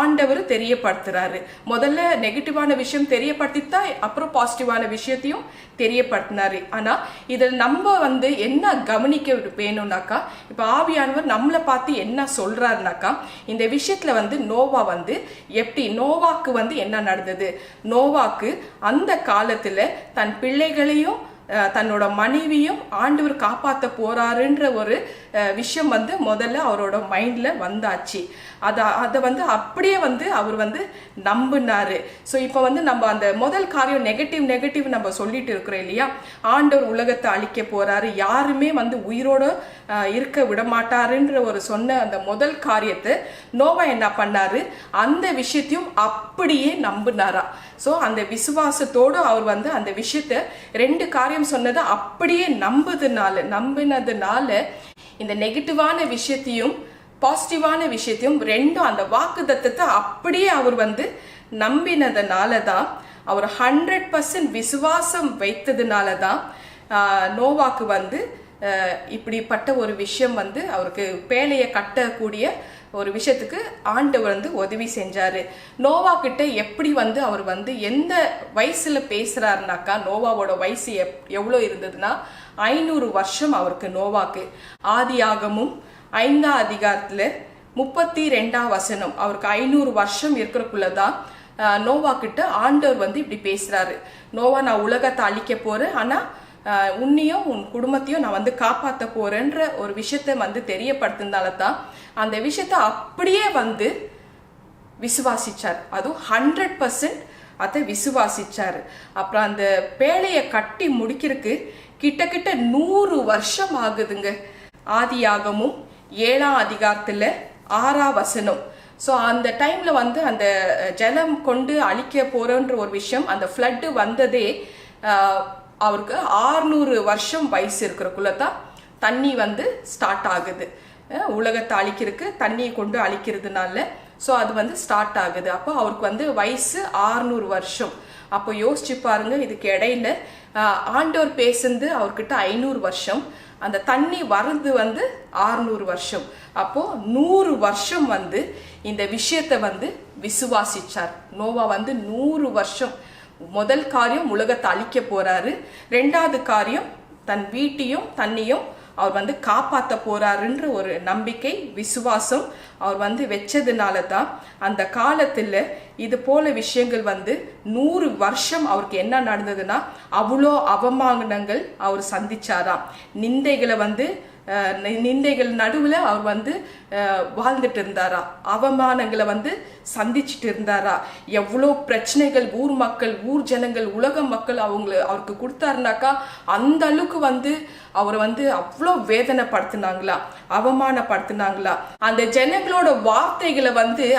ஆண்டவர் தெரியப்படுத்துறாரு. முதல்ல நெகட்டிவான விஷயம் தெரியப்படுத்தித்தா அப்புறம் பாசிட்டிவான விஷயத்தையும் தெரியப்படுத்தினாரு. ஆனா இதில் நம்ம வந்து என்ன கவனிக்க வேணும்னாக்கா, இப்ப ஆவியானவர் நம்மளை பார்த்து என்ன சொல்றாருனாக்கா, இந்த விஷயத்துல வந்து நோவா வந்து எப்படி, நோவாக்கு வந்து என்ன நடந்தது, நோவாக்கு அந்த காலத்துல தன் பிள்ளைகளையும் தன்னோட மனைவியும் ஆண்டவர் காப்பாற்ற போறாருன்ற ஒரு விஷயம் வந்து முதல்ல அவரோட மைண்ட்ல வந்தாச்சு. அதை வந்து அப்படியே வந்து அவர் வந்து நம்பினாரு. ஸோ இப்போ வந்து நம்ம அந்த முதல் காரியம் நெகட்டிவ் நம்ம சொல்லிட்டு இருக்கிறோம் இல்லையா, ஆண்டவர் உலகத்தை அழிக்க போறாரு, யாருமே வந்து உயிரோட இருக்க விட மாட்டாருன்ற ஒரு சொன்ன அந்த முதல் காரியத்தை நோவா என்ன பண்ணாரு, அந்த விஷயத்தையும் அப்படியே நம்பினாரா. ஸோ அந்த விசுவாசத்தோடு அவர் வந்து அந்த விஷயத்த 2 காரியம் சொன்னதை அப்படியே நம்பினதுனால இந்த நெகட்டிவான விஷயத்தையும் பாசிட்டிவான விஷயத்தையும் 2 அந்த வாக்குத்தத்தத்தை அப்படியே அவர் வந்து நம்பினதுனால தான், அவர் 100% விசுவாசம் வைத்ததுனால தான் நோவாக்கு வந்து இப்படிப்பட்ட ஒரு விஷயம் வந்து அவருக்கு பேழையை கட்டக்கூடிய ஒரு விஷயத்துக்கு ஆண்டவர் வந்து உதவி செஞ்சாரு. நோவா கிட்ட எப்படி வந்து அவர் வந்து எந்த வயசுல பேசுறாருனாக்கா, நோவாவோட வயசு எவ்வளோ இருந்ததுன்னா 500 வருஷம் அவருக்கு நோவாக்கு. ஆதியாகமும் 5ஆம் அதிகாரத்துல 32ஆம் வசனம், அவருக்கு 500 வருஷம் இருக்கிறக்குள்ளதான் நோவா கிட்ட ஆண்டவர் வந்து இப்படி பேசுறாரு, நோவா நான் உலகத்தை அழிக்க போறேன், ஆனா உன்னையும் உன் குடும்பத்தையும் நான் வந்து காப்பாற்ற போறேன்ற ஒரு விஷயத்த வந்து தெரியப்படுத்தினால தான் அந்த விஷயத்த அப்படியே வந்து விசுவாசிச்சார். அதுவும் 100% அதை விசுவாசிச்சாரு. அப்புறம் அந்த பேழையை கட்டி முடிக்கிறதுக்கு கிட்டத்தட்ட 100 வருஷம் ஆகுதுங்க. ஆதியாகமும் 7ஆம் அதிகாரத்துல 6ஆம் வசனம். ஸோ அந்த டைம்ல வந்து அந்த ஜலம் கொண்டு அழிக்க போறன்ற ஒரு விஷயம், அந்த ஃப்ளட்டு வந்ததே அவருக்கு 600 வருஷம் வயசு இருக்கிறக்குள்ள தான் தண்ணி வந்து ஸ்டார்ட் ஆகுது. உலகத்தை அழிக்கிறதுக்கு தண்ணியை கொண்டு அழிக்கிறதுனால ஸோ அது வந்து ஸ்டார்ட் ஆகுது. அப்போ அவருக்கு வந்து வயசு 600 வருஷம். அப்போ யோசிச்சு பாருங்க, இதுக்கு இடையில ஆண்டவர் பேசுந்து அவர்கிட்ட 500 வருஷம், அந்த தண்ணி வருந்து 600 வருஷம். அப்போ 100 வருஷம் இந்த விஷயத்தை விசுவாசிச்சார் நோவா. 100 வருஷம். முதல் காரியம் உலகத்தை அழிக்க போறாரு, ரெண்டாவது காரியம் தன் வீட்டையும் தண்ணியும் அவர் காப்பாற்ற போறாருன்ற ஒரு நம்பிக்கை, விசுவாசம் அவர் வச்சதுனால தான் அந்த காலத்துல இது போல விஷயங்கள் 100 வருஷம் அவருக்கு என்ன நடந்ததுன்னா அவ்வளோ அவமானங்கள் அவர் சந்திச்சாராம். நிந்தைகள் நடுவில் அவர் வாழ்ந்துட்டு இருந்தாரா, அவமானங்களை சந்திச்சுட்டு இருந்தாரா, எவ்வளோ பிரச்சனைகள் ஊர் மக்கள், ஊர் ஜனங்கள், உலக மக்கள் அவருக்கு கொடுத்தாருனாக்கா அந்த அளவுக்கு அவரை அவ்வளோ வேதனைப்படுத்தினாங்களா, அவமானப்படுத்தினாங்களா. அந்த ஜனங்களோட வார்த்தைகளை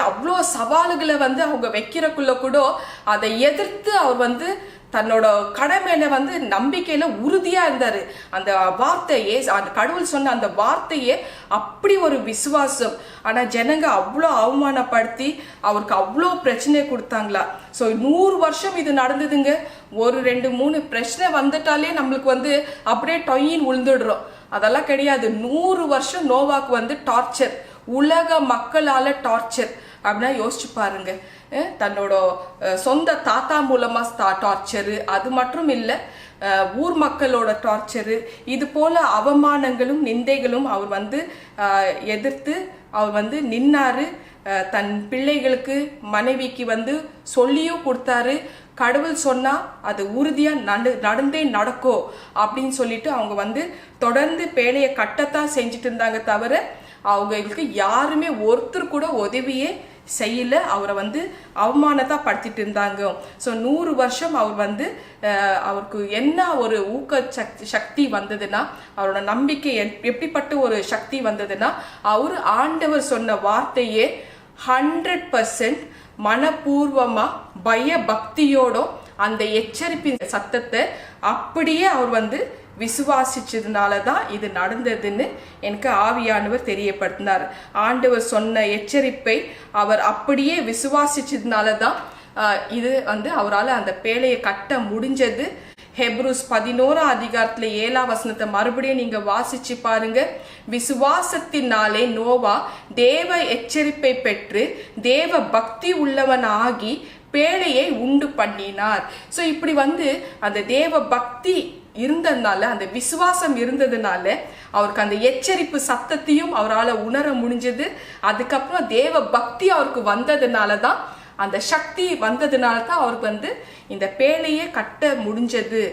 அவ்வளோ சவால்களை அவங்க வைக்கிறக்குள்ள கூட அதை எதிர்த்து அவர் தன்னோட கடமையில நம்பிக்கையில உறுதியா இருந்தாரு. அந்த வார்த்தையே, அந்த கடவுள் சொன்ன அந்த வார்த்தையே அப்படி ஒரு விசுவாசம். ஆனா ஜனங்க அவ்வளோ அவமானப்படுத்தி அவருக்கு அவ்வளோ பிரச்சனை கொடுத்தாங்களா. ஸோ 100 வருஷம் இது நடந்ததுங்க. ஒரு 2-3 பிரச்சனை வந்துட்டாலே நம்மளுக்கு அப்படியே டொயின் உழுந்துடுறோம். அதெல்லாம் கிடையாது. 100 வருஷம் நோவாக்கு டார்ச்சர், உலக மக்களால டார்ச்சர். அப்படின்னா யோசிச்சு பாருங்க, தன்னோட சொந்த தாத்தா மூலமா டார்ச்சரு, அது மட்டும் இல்லை ஊர் மக்களோட டார்ச்சரு, இது போல அவமானங்களும் நிந்தைகளும் அவர் எதிர்த்து அவர் நின்னாரு. தன் பிள்ளைகளுக்கு மனைவிக்கு சொல்லியும் கொடுத்தாரு. கடவுள் சொன்னா அது உறுதியா நடந்தே நடக்கும் அப்படின்னு சொல்லிட்டு அவங்க தொடர்ந்து பேழையை கட்டத்தான் செஞ்சுட்டு இருந்தாங்க, தவிர அவங்களுக்கு யாருமே ஒருத்தர் கூட உதவியே செய்யல. அவரை அவமானத்தா படுத்திட்டு இருந்தாங்க. ஸோ 100 வருஷம் அவர் அவருக்கு என்ன ஒரு ஊக்க சக்தி வந்ததுன்னா, அவரோட நம்பிக்கை எப்படிப்பட்ட ஒரு சக்தி வந்ததுன்னா, அவர் ஆண்டவர் சொன்ன வார்த்தையே 100% மனப்பூர்வமா பய பக்தியோட அந்த எச்சரிப்பின் சத்தத்தை அப்படியே அவர் விசுவாசிச்சதுனால தான் இது நடந்ததுன்னு எனக்கு ஆவியானவர் தெரியப்படுத்தினார். ஆண்டவர் சொன்ன எச்சரிப்பை அவர் அப்படியே விசுவாசிச்சதுனால தான் இது அவரால் அந்த பேழையை கட்ட முடிஞ்சது. ஹெப்ரூஸ் 11 அதிகாரத்துல 7 வசனத்தை மறுபடியும் நீங்க வாசிச்சு பாருங்க. விசுவாசத்தினாலே நோவா தேவ எச்சரிப்பை பெற்று தேவ பக்தி உள்ளவன் ஆகி பேழையை உண்டு பண்ணினார். ஸோ இப்படி அந்த தேவ பக்தி இருந்ததுனால, அந்த விசுவாசம் இருந்ததுனால அவருக்கு அந்த எச்சரிப்பு சத்தத்தையும் அவரால் உணர முடிஞ்சது. அதுக்கப்புறம் தேவ பக்தி அவருக்கு வந்ததுனால தான், அந்த சக்தி வந்ததுனால தான் அவருக்கு இந்த பேழையே கட்ட முடிஞ்சது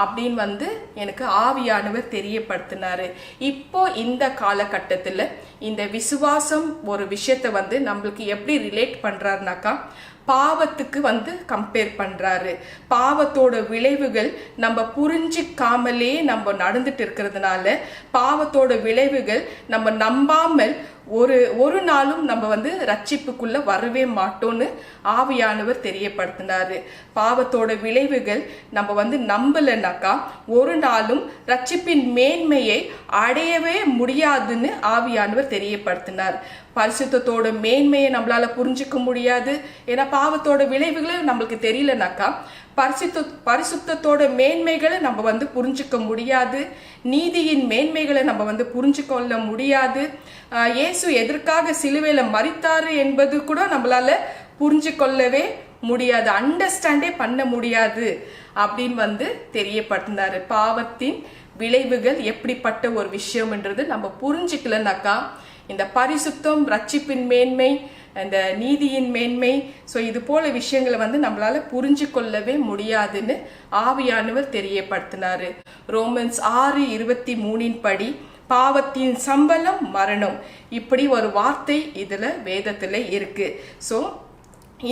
அப்படின்னு எனக்கு ஆவியானவர் தெரியப்படுத்தினாரு. இப்போ இந்த காலகட்டத்தில் இந்த விசுவாசம் ஒரு விஷயத்தை நம்மளுக்கு எப்படி ரிலேட் பண்றாருனாக்கா, பாவத்துக்கு கம்பேர் பண்றாரு. பாவத்தோட விளைவுகள் நம்ம புரிஞ்சிக்காமலே நம்ம நடந்துட்டு இருக்கிறதுனால, பாவத்தோட விளைவுகள் நம்ம நம்பாமல் ஒரு நாளும் நம்ம ரட்சிப்புக்குள்ள வரவே மாட்டோம்னு ஆவியானவர் தெரியப்படுத்தினாரு. பாவத்தோட விளைவுகள் நம்ம நம்பலனாக்கா ஒரு நாளும் ரட்சிப்பின் மேன்மையை அடையவே முடியாதுன்னு ஆவியானவர் தெரியப்படுத்தினார். பரிசுத்தத்தோட மேன்மையை நம்மளால புரிஞ்சுக்க முடியாது. ஏன்னா பாவத்தோட விளைவுகளை நம்மளுக்கு தெரியலனாக்கா பரிசுத்தத்தோட மேன்மைகளை நம்ம புரிஞ்சுக்க முடியாது. நீதியின் மேன்மைகளை நம்ம புரிஞ்சுக்கொள்ள முடியாது. இயேசு எதற்காக சிலுவையில மரித்தாரு என்பது கூட நம்மளால புரிஞ்சு கொள்ளவே முடியாது, அண்டர்ஸ்டாண்டே பண்ண முடியாது அப்படின்னு தெரியப்படுத்தினாரு. பாவத்தின் விளைவுகள் எப்படிப்பட்ட ஒரு விஷயம்ன்றது நம்ம புரிஞ்சுக்கலனாக்கா இந்த பரிசுத்தம், ரட்சிப்பின் மேன்மை, இந்த நீதியின் மேன்மை, ஸோ இது போல விஷயங்களை நம்மளால புரிஞ்சு கொள்ளவே முடியாதுன்னு ஆவியானவர் தெரியப்படுத்தினாரு. ரோமன்ஸ் 6:23 படி பாவத்தின் சம்பளம் மரணம், இப்படி ஒரு வார்த்தை இதுல வேதத்துல இருக்கு. ஸோ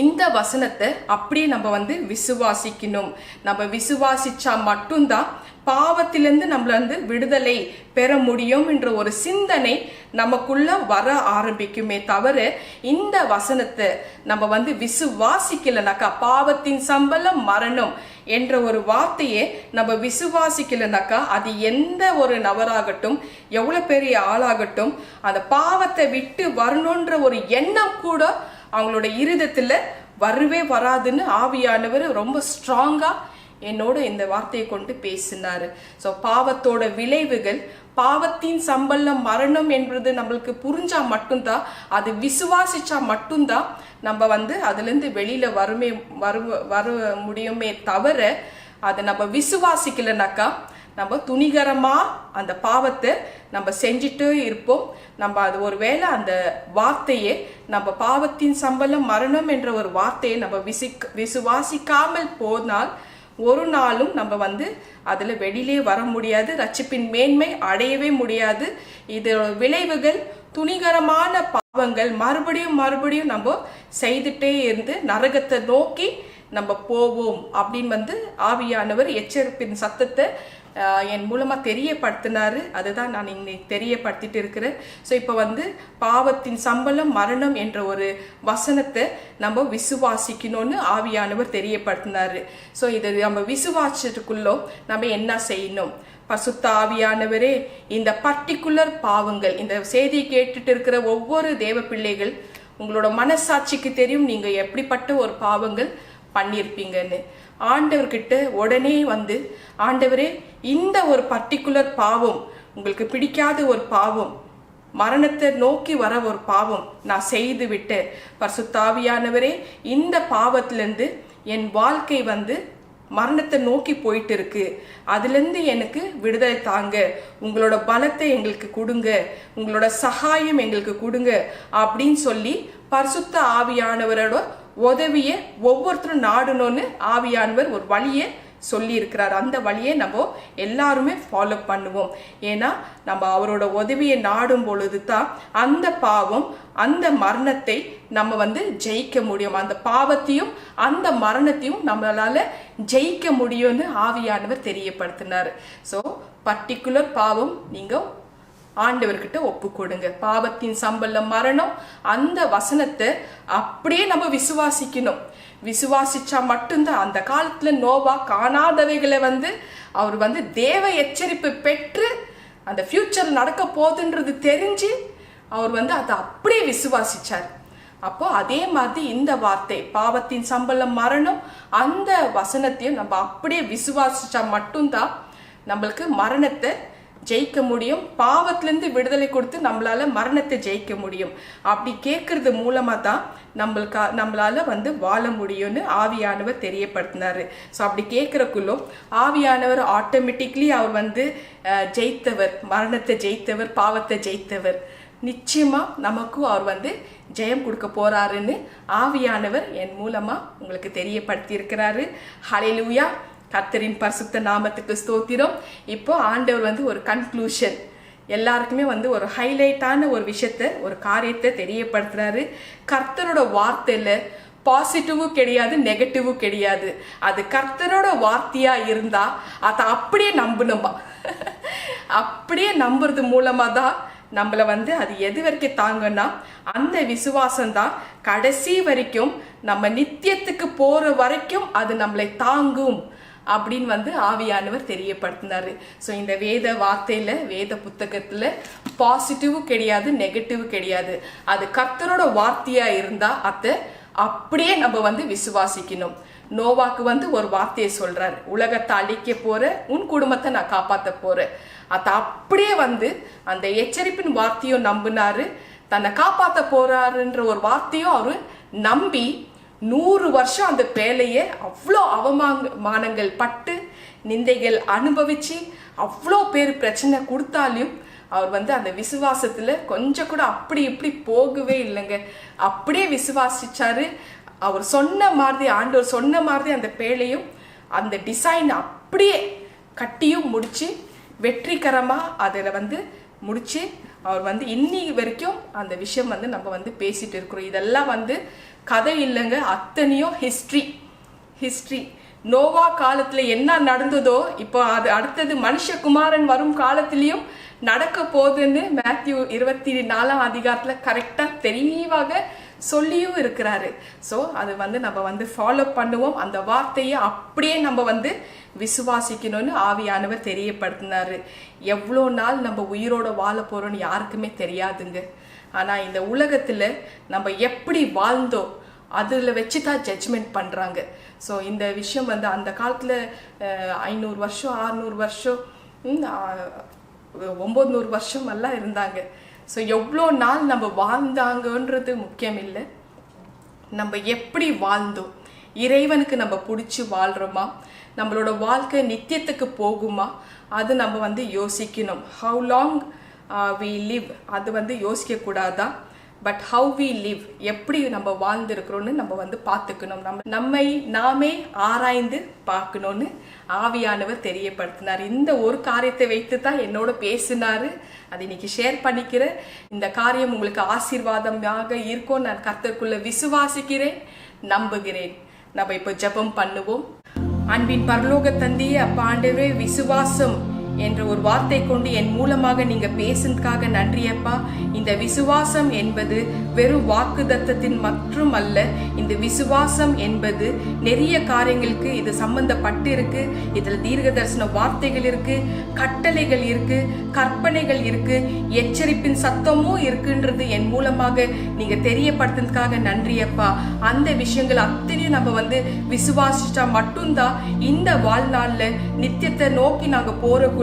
இந்த வசனத்தை அப்படியே நம்ம விசுவாசிக்கணும். நம்ம விசுவாசிச்சா மட்டும்தான் பாவத்திலிருந்து நம்மள விடுதலை பெற முடியும் என்ற ஒரு சிந்தனை நமக்குள்ள வர ஆரம்பிக்குமே தவிர, இந்த வசனத்தை நம்ம விசுவாசிக்கலனாக்கா, பாவத்தின் சம்பளம் மரணம் என்ற ஒரு வார்த்தையை நம்ம விசுவாசிக்கலனாக்கா, அது எந்த ஒரு நபராகட்டும், எவ்வளவு பெரிய ஆளாகட்டும், அந்த பாவத்தை விட்டு வரணுன்ற ஒரு எண்ணம் கூட அவங்களோட இருதயத்துல வரவே வராதுன்னு ஆவியானவர் ரொம்ப ஸ்ட்ராங்காக என்னோட இந்த வார்த்தையை கொண்டு பேசினாரு. ஸோ பாவத்தோட விளைவுகள், பாவத்தின் சம்பளம் மரணம் என்பது நம்மளுக்கு புரிஞ்சா மட்டும்தான், அது விசுவாசிச்சா மட்டும்தான் நம்ம வந்து அதுலேருந்து வெளியில வர முடியுமே தவிர, அதை நம்ம விசுவாசிக்கலனாக்கா நம்ம துணிகரமா அந்த பாவத்தை நம்ம செஞ்சுட்டே இருப்போம். நம்ம அது ஒரு வேளை அந்த வார்த்தையே, நம்ம பாவத்தின் சம்பளம் மரணம் என்ற ஒரு வார்த்தையை நம்ம விசுவாசிக்காமல் போனால் ஒரு நாளும் நம்ம வந்து அதில் வெளியிலே வர முடியாது, ரட்சிப்பின் மேன்மை அடையவே முடியாது. இதோட விளைவுகள் துணிகரமான பாவங்கள் மறுபடியும் நம்ம செய்துட்டே இருந்து நரகத்தை நோக்கி நம்ம போவோம் அப்படின்னு வந்து ஆவியானவர் எச்சரிப்பின் சத்தத்தை என் மூலமாக தெரியப்படுத்தினாரு. அதுதான் நான் இன்னைக்கு தெரியப்படுத்திட்டு இருக்கிறேன். ஸோ இப்போ வந்து பாவத்தின் சம்பளம் மரணம் என்ற ஒரு வசனத்தை நம்ம விசுவாசிக்கணும்னு ஆவியானவர் தெரியப்படுத்தினாரு. ஸோ இதை நம்ம விசுவாசத்துக்குள்ளோ நம்ம என்ன செய்யணும்? பரிசுத்த ஆவியானவரே, இந்த பர்டிகுலர் பாவங்கள், இந்த செய்தியை கேட்டுட்டு இருக்கிற ஒவ்வொரு தேவ பிள்ளைகள், உங்களோட மனசாட்சிக்கு தெரியும் நீங்க எப்படிப்பட்ட ஒரு பாவங்கள் பண்ணியிருப்பீங்கன்னு. ஆண்டவர்கிட்ட உடனே வந்து, ஆண்டவரே, இந்த ஒரு பர்டிகுலர் பாவம், உங்களுக்கு பிடிக்காத ஒரு பாவம், மரணத்தை நோக்கி வர ஒரு பாவம் நான் செய்து விட்டேன். பரிசுத்த ஆவியானவரே, இந்த பாவத்திலேருந்து என் வாழ்க்கை வந்து மரணத்தை நோக்கி போயிட்டு இருக்கு, அதுலேருந்து எனக்கு விடுதலை தாங்க, உங்களோட பலத்தை எங்களுக்கு கொடுங்க, உங்களோட சகாயம் எங்களுக்கு கொடுங்க அப்படின்னு சொல்லி பரிசுத்த ஆவியானவரோட உதவியை ஒவ்வொருத்தரும் நாடணும்னு ஆவியானவர் ஒரு வழியை சொல்லி இருக்கிறார். அந்த வழியை நம்ம எல்லாருமே ஃபாலோ பண்ணுவோம். ஏன்னா நம்ம அவரோட உதவியை நாடும் பொழுது தான் அந்த பாவம், அந்த மரணத்தை நம்ம வந்து ஜெயிக்க முடியும். அந்த பாவத்தையும் அந்த மரணத்தையும் நம்மளால ஜெயிக்க முடியும்னு ஆவியானவர் தெரியப்படுத்தினார். ஸோ பர்டிகுலர் பாவம் நீங்க ஆண்டவர்கிட்ட ஒப்பு கொடுங்க. பாவத்தின் சம்பளம் மரணம், அந்த வசனத்தை அப்படியே நம்ம விசுவாசிக்கணும். விசுவாசிச்சா மட்டும்தான். அந்த காலத்துல நோவா காணாதவைகளை வந்து அவர் வந்து தேவ எச்சரிப்பு பெற்று அந்த ஃபியூச்சர் நடக்க போகுதுன்றது தெரிஞ்சு அவர் வந்து அதை அப்படியே விசுவாசிச்சார். அப்போ அதே மாதிரி இந்த வார்த்தை, பாவத்தின் சம்பளம் மரணம், அந்த வசனத்தையும் நம்ம அப்படியே விசுவாசிச்சா மட்டும்தான் நம்மளுக்கு மரணத்தை ஜெயிக்க முடியும். பாவத்திலேருந்து விடுதலை கொடுத்து நம்மளால மரணத்தை ஜெயிக்க முடியும். அப்படி கேட்கறது மூலமா தான் நம்மளால வந்து வாழ முடியும்னு ஆவியானவர் தெரியப்படுத்தினாரு. ஸோ அப்படி கேட்கறக்குள்ளோ ஆவியானவர் ஆட்டோமேட்டிக்லி அவர் வந்து ஜெயித்தவர், மரணத்தை ஜெயித்தவர், பாவத்தை ஜெயித்தவர். நிச்சயமா நமக்கும் அவர் வந்து ஜெயம் கொடுக்க போறாருன்னு ஆவியானவர் என் மூலமா உங்களுக்கு தெரியப்படுத்தி இருக்கிறாரு. ஹல்லேலூயா. கர்த்தரின் பரிசுத்த நாமத்துக்கு ஸ்தோத்திரம். இப்போ ஆண்டவர் வந்து ஒரு கன்க்ளூஷன், எல்லாருக்குமே வந்து ஒரு ஹைலைட்டான ஒரு விஷயத்தை, ஒரு காரியத்தை தெரியப்படுத்துறாரு. கர்த்தரோட வார்த்தையில பாசிட்டிவும் கிடையாது, நெகட்டிவும் கிடையாது. அது கர்த்தரோட வார்த்தையா இருந்தா அதை அப்படியே நம்பணுமா. அப்படியே நம்புறது மூலமா தான் நம்மளை வந்து அது எது வரைக்கும் தாங்கன்னா, அந்த விசுவாசம் தான் கடைசி வரைக்கும், நம்ம நித்தியத்துக்கு போற வரைக்கும் அது நம்மளை தாங்கும் அப்படின்னு வந்து ஆவியானவர் தெரியப்படுத்தினாரு. ஸோ இந்த வேத வார்த்தையில, வேத புத்தகத்துல பாசிட்டிவும் கிடையாது, நெகட்டிவ் கிடையாது. அது கர்த்தரோட வார்த்தையா இருந்தா அதை அப்படியே நம்ம வந்து விசுவாசிக்கணும். நோவாக்கு வந்து ஒரு வார்த்தையை சொல்றாரு, உலகத்தை அழிக்க போற, உன் குடும்பத்தை நான் காப்பாற்ற போறேன். அதை அப்படியே வந்து அந்த எச்சரிப்பின் வார்த்தையும் நம்பினாரு, தன்னை காப்பாற்ற போறாருன்ற ஒரு வார்த்தையும் அவரு நம்பி 100 வருஷம் அந்த பேலையை அவ்வளோ அவமானங்கள் பட்டு, நிந்தைகள் அனுபவிச்சு, அவ்வளோ பேர் பிரச்சனை கொடுத்தாலும் அவர் வந்து அந்த விசுவாசத்துல கொஞ்சம் கூட அப்படி இப்படி போகவே இல்லைங்க. அப்படியே விசுவாசிச்சாரு. அவர் சொன்ன மாதிரி, ஆண்டவர் சொன்ன மாதிரி அந்த பேழையும் அந்த டிசைன் அப்படியே கட்டியும் முடிச்சு வெற்றிகரமா அதில் வந்து முடிச்சு அவர் வந்து இன்னி வரைக்கும் அந்த விஷயம் வந்து நம்ம வந்து பேசிட்டு இருக்கிறோம். இதெல்லாம் வந்து கதை இல்லைங்க, அத்தனையும் ஹிஸ்ட்ரி. நோவா காலத்துல என்ன நடந்ததோ இப்போ அது அடுத்தது மனுஷகுமாரன் வரும் காலத்திலையும் நடக்க போகுதுன்னு மேத்யூ 24 அதிகாரத்துல கரெக்டா தெளிவாக சொல்லியும் இருக்கிறாரு. ஸோ அது வந்து நம்ம வந்து ஃபாலோ பண்ணுவோம். அந்த வார்த்தையை அப்படியே நம்ம வந்து விசுவாசிக்கணும்னு ஆவியானவர் தெரியப்படுத்தினாரு. எவ்வளோ நாள் நம்ம உயிரோட வாழ போறோம்னு யாருக்குமே தெரியாதுங்க. ஆனா இந்த உலகத்துல நம்ம எப்படி வாழ்ந்தோம் அதில் வச்சு தான் ஜட்ஜ்மெண்ட் பண்ணுறாங்க. ஸோ இந்த விஷயம் வந்து அந்த காலத்தில் 500 வருஷம் 600 வருஷம் 900 வருஷம் எல்லாம் இருந்தாங்க. ஸோ எவ்வளோ நாள் நம்ம வாழ்ந்தாங்கன்றது முக்கியம் இல்லை, நம்ம எப்படி வாழ்ந்தோம், இறைவனுக்கு நம்ம பிடிச்சி வாழ்கிறோமா, நம்மளோட வாழ்க்கை நித்தியத்துக்கு போகுமா, அது நம்ம வந்து யோசிக்கணும். ஹவு லாங் வி லிவ் அது வந்து யோசிக்கக்கூடாதா, பட் ஹவு வி லிவ் எப்படி நம்ம வாழ்ந்துருக்கிறோன்னு நம்ம வந்து பார்த்துக்கணும். நம்மை நாமே ஆராய்ந்து பார்க்கணும்னு ஆவியானவர் தெரியப்படுத்தினார். இந்த ஒரு காரியத்தை வைத்து தான் என்னோட பேசினாரு, அதை இன்னைக்கு ஷேர் பண்ணிக்கிறேன். இந்த காரியம் உங்களுக்கு ஆசீர்வாதமாக இருக்கும் நான் கர்த்தருக்குள்ள விசுவாசிக்கிறேன், நம்புகிறேன். நம்ம இப்போ ஜெபம் பண்ணுவோம். அன்பின் பரலோக தந்தையே, அப்பா ஆண்டவரே, விசுவாசம் என்ற ஒரு வார்த்தை கொண்டு என் மூலமாக நீங்க பேசுனதுக்காக நன்றி அப்பா. இந்த விசுவாசம் என்பது வெறும் வாக்குத்தத்தத்தின் மற்றும் அல்ல. இந்த விசுவாசம் என்பது நிறைய காரியங்களுக்கு இது சம்பந்தப்பட்டு இருக்கு. இதுல தீர்க்க தரிசன வார்த்தைகள் இருக்கு, கட்டளைகள் இருக்கு, கற்பனைகள் இருக்கு, எச்சரிப்பின் சத்தமும் இருக்குன்றது என் மூலமாக நீங்க தெரியப்படுத்துறதுக்காக நன்றி அப்பா. அந்த விஷயங்கள் அத்தனையும் நம்ம வந்து விசுவாசிச்சா மட்டும்தான் இந்த வாழ்நாள்ல நித்தியத்தை நோக்கி நாங்க போறக்குள்ளோம்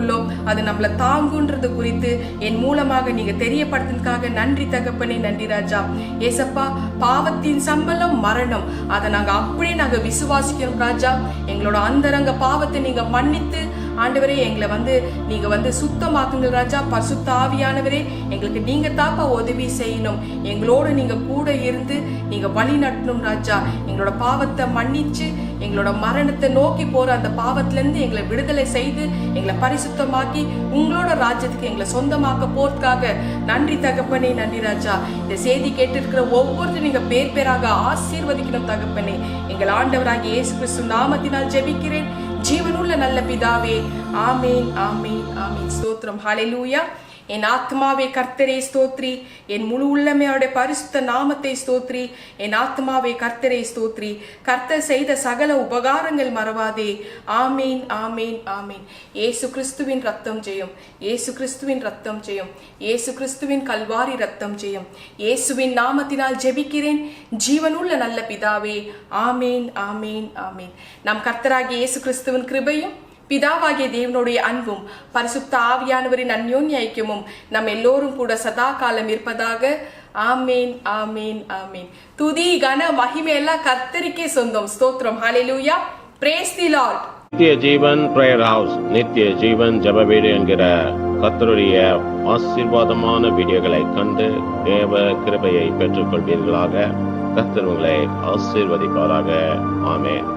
அது நம்மளை தாங்குன்றது குறித்து என் மூலமாக நீங்க தெரியப்படுத்துறதுக்காக நன்றி தகப்பனே, நன்றி ராஜா. ஏசப்பா, பாவத்தின் சம்பளம் மரணம், அதை நாங்க அப்படியே நாங்க விசுவாசிக்கிறோம் ராஜா. எங்களோட அந்தரங்க பாவத்தை நீங்க மன்னித்து ஆண்டவரே எங்களை வந்து நீங்க வந்து சுத்தமாக்குங்கள் ராஜா. பரிசுத்த ஆவியானவரே, எங்களுக்கு நீங்க தாப்பா உதவி செய்யணும், எங்களோட நீங்க கூட இருந்து நீங்க வழி நடத்தணும் ராஜா. எங்களோட பாவத்தை மன்னிச்சு எங்களோட மரணத்தை நோக்கி போற அந்த பாவத்துல இருந்து எங்களை விடுதலை செய்து எங்களை பரிசுத்தமாக்கி உங்களோட ராஜ்யத்துக்கு எங்களை சொந்தமாக்க போறதுக்காக நன்றி தகப்பனே, நன்றி ராஜா. இந்த செய்தி கேட்டு இருக்கிற ஒவ்வொருத்தரும் நீங்க பேர் பேராக ஆசீர்வதிக்கணும் தகப்பனே. எங்கள் ஆண்டவராகிய இயேசு கிறிஸ்து நாமத்தினால் ஜெபிக்கிறேன் ஜீவனுள்ள நல்ல பிதாவே, ஆமேன், ஆமேன், ஆமேன். ஸ்தோத்திரம், ஹல்லேலூயா. என் ஆத்மாவே கர்த்தரை ஸ்தோத்ரி, என் முழு உள்ளமே அவருடைய பரிசுத்த நாமத்தை ஸ்தோத்ரி. என் ஆத்மாவே கர்த்தரை ஸ்தோத்ரி, கர்த்தர் செய்த சகல உபகாரங்கள் மறவாதே. ஆமேன், ஆமேன், ஆமேன். இயேசு கிறிஸ்துவின் ரத்தம் ஜெயம், இயேசு கிறிஸ்துவின் ரத்தம் ஜெயம், இயேசு கிறிஸ்துவின் கல்வாரி ரத்தம் ஜெயம். இயேசுவின் நாமத்தினால் ஜெபிக்கிறேன் ஜீவனுள்ள நல்ல பிதாவே, ஆமேன், ஆமேன், ஆமேன். நம் கர்த்தராகிய இயேசு கிறிஸ்துவின் கிருபையும் பிதாவாகிய தேவனுடைய அன்பும் பரிசுத்த ஆவியானவரின் அந்யோன்ய ஐக்கியமும் நம் எல்லோரும் கூட சதா காலம் இருப்பதாக. ஆமேன், ஆமேன், ஆமேன். துதி கன மகிமை எல்லாம் கர்த்தருக்கே சொந்தம். ஸ்தோத்திரம், ஹல்லேலூயா. Praise the Lord. நித்திய ஜீவன் பிரேயர் ஹவுஸ், நித்திய ஜீவன் ஜெப வீடு என்கிற கர்த்தருடைய ஆசீர்வாதமான வீடியோகளை கண்டு தேவ கிருபையை பெற்றுக் கொள்வீர்களாக. கர்த்தர் உங்களை ஆசீர்வதிப்பாராக. ஆமென்.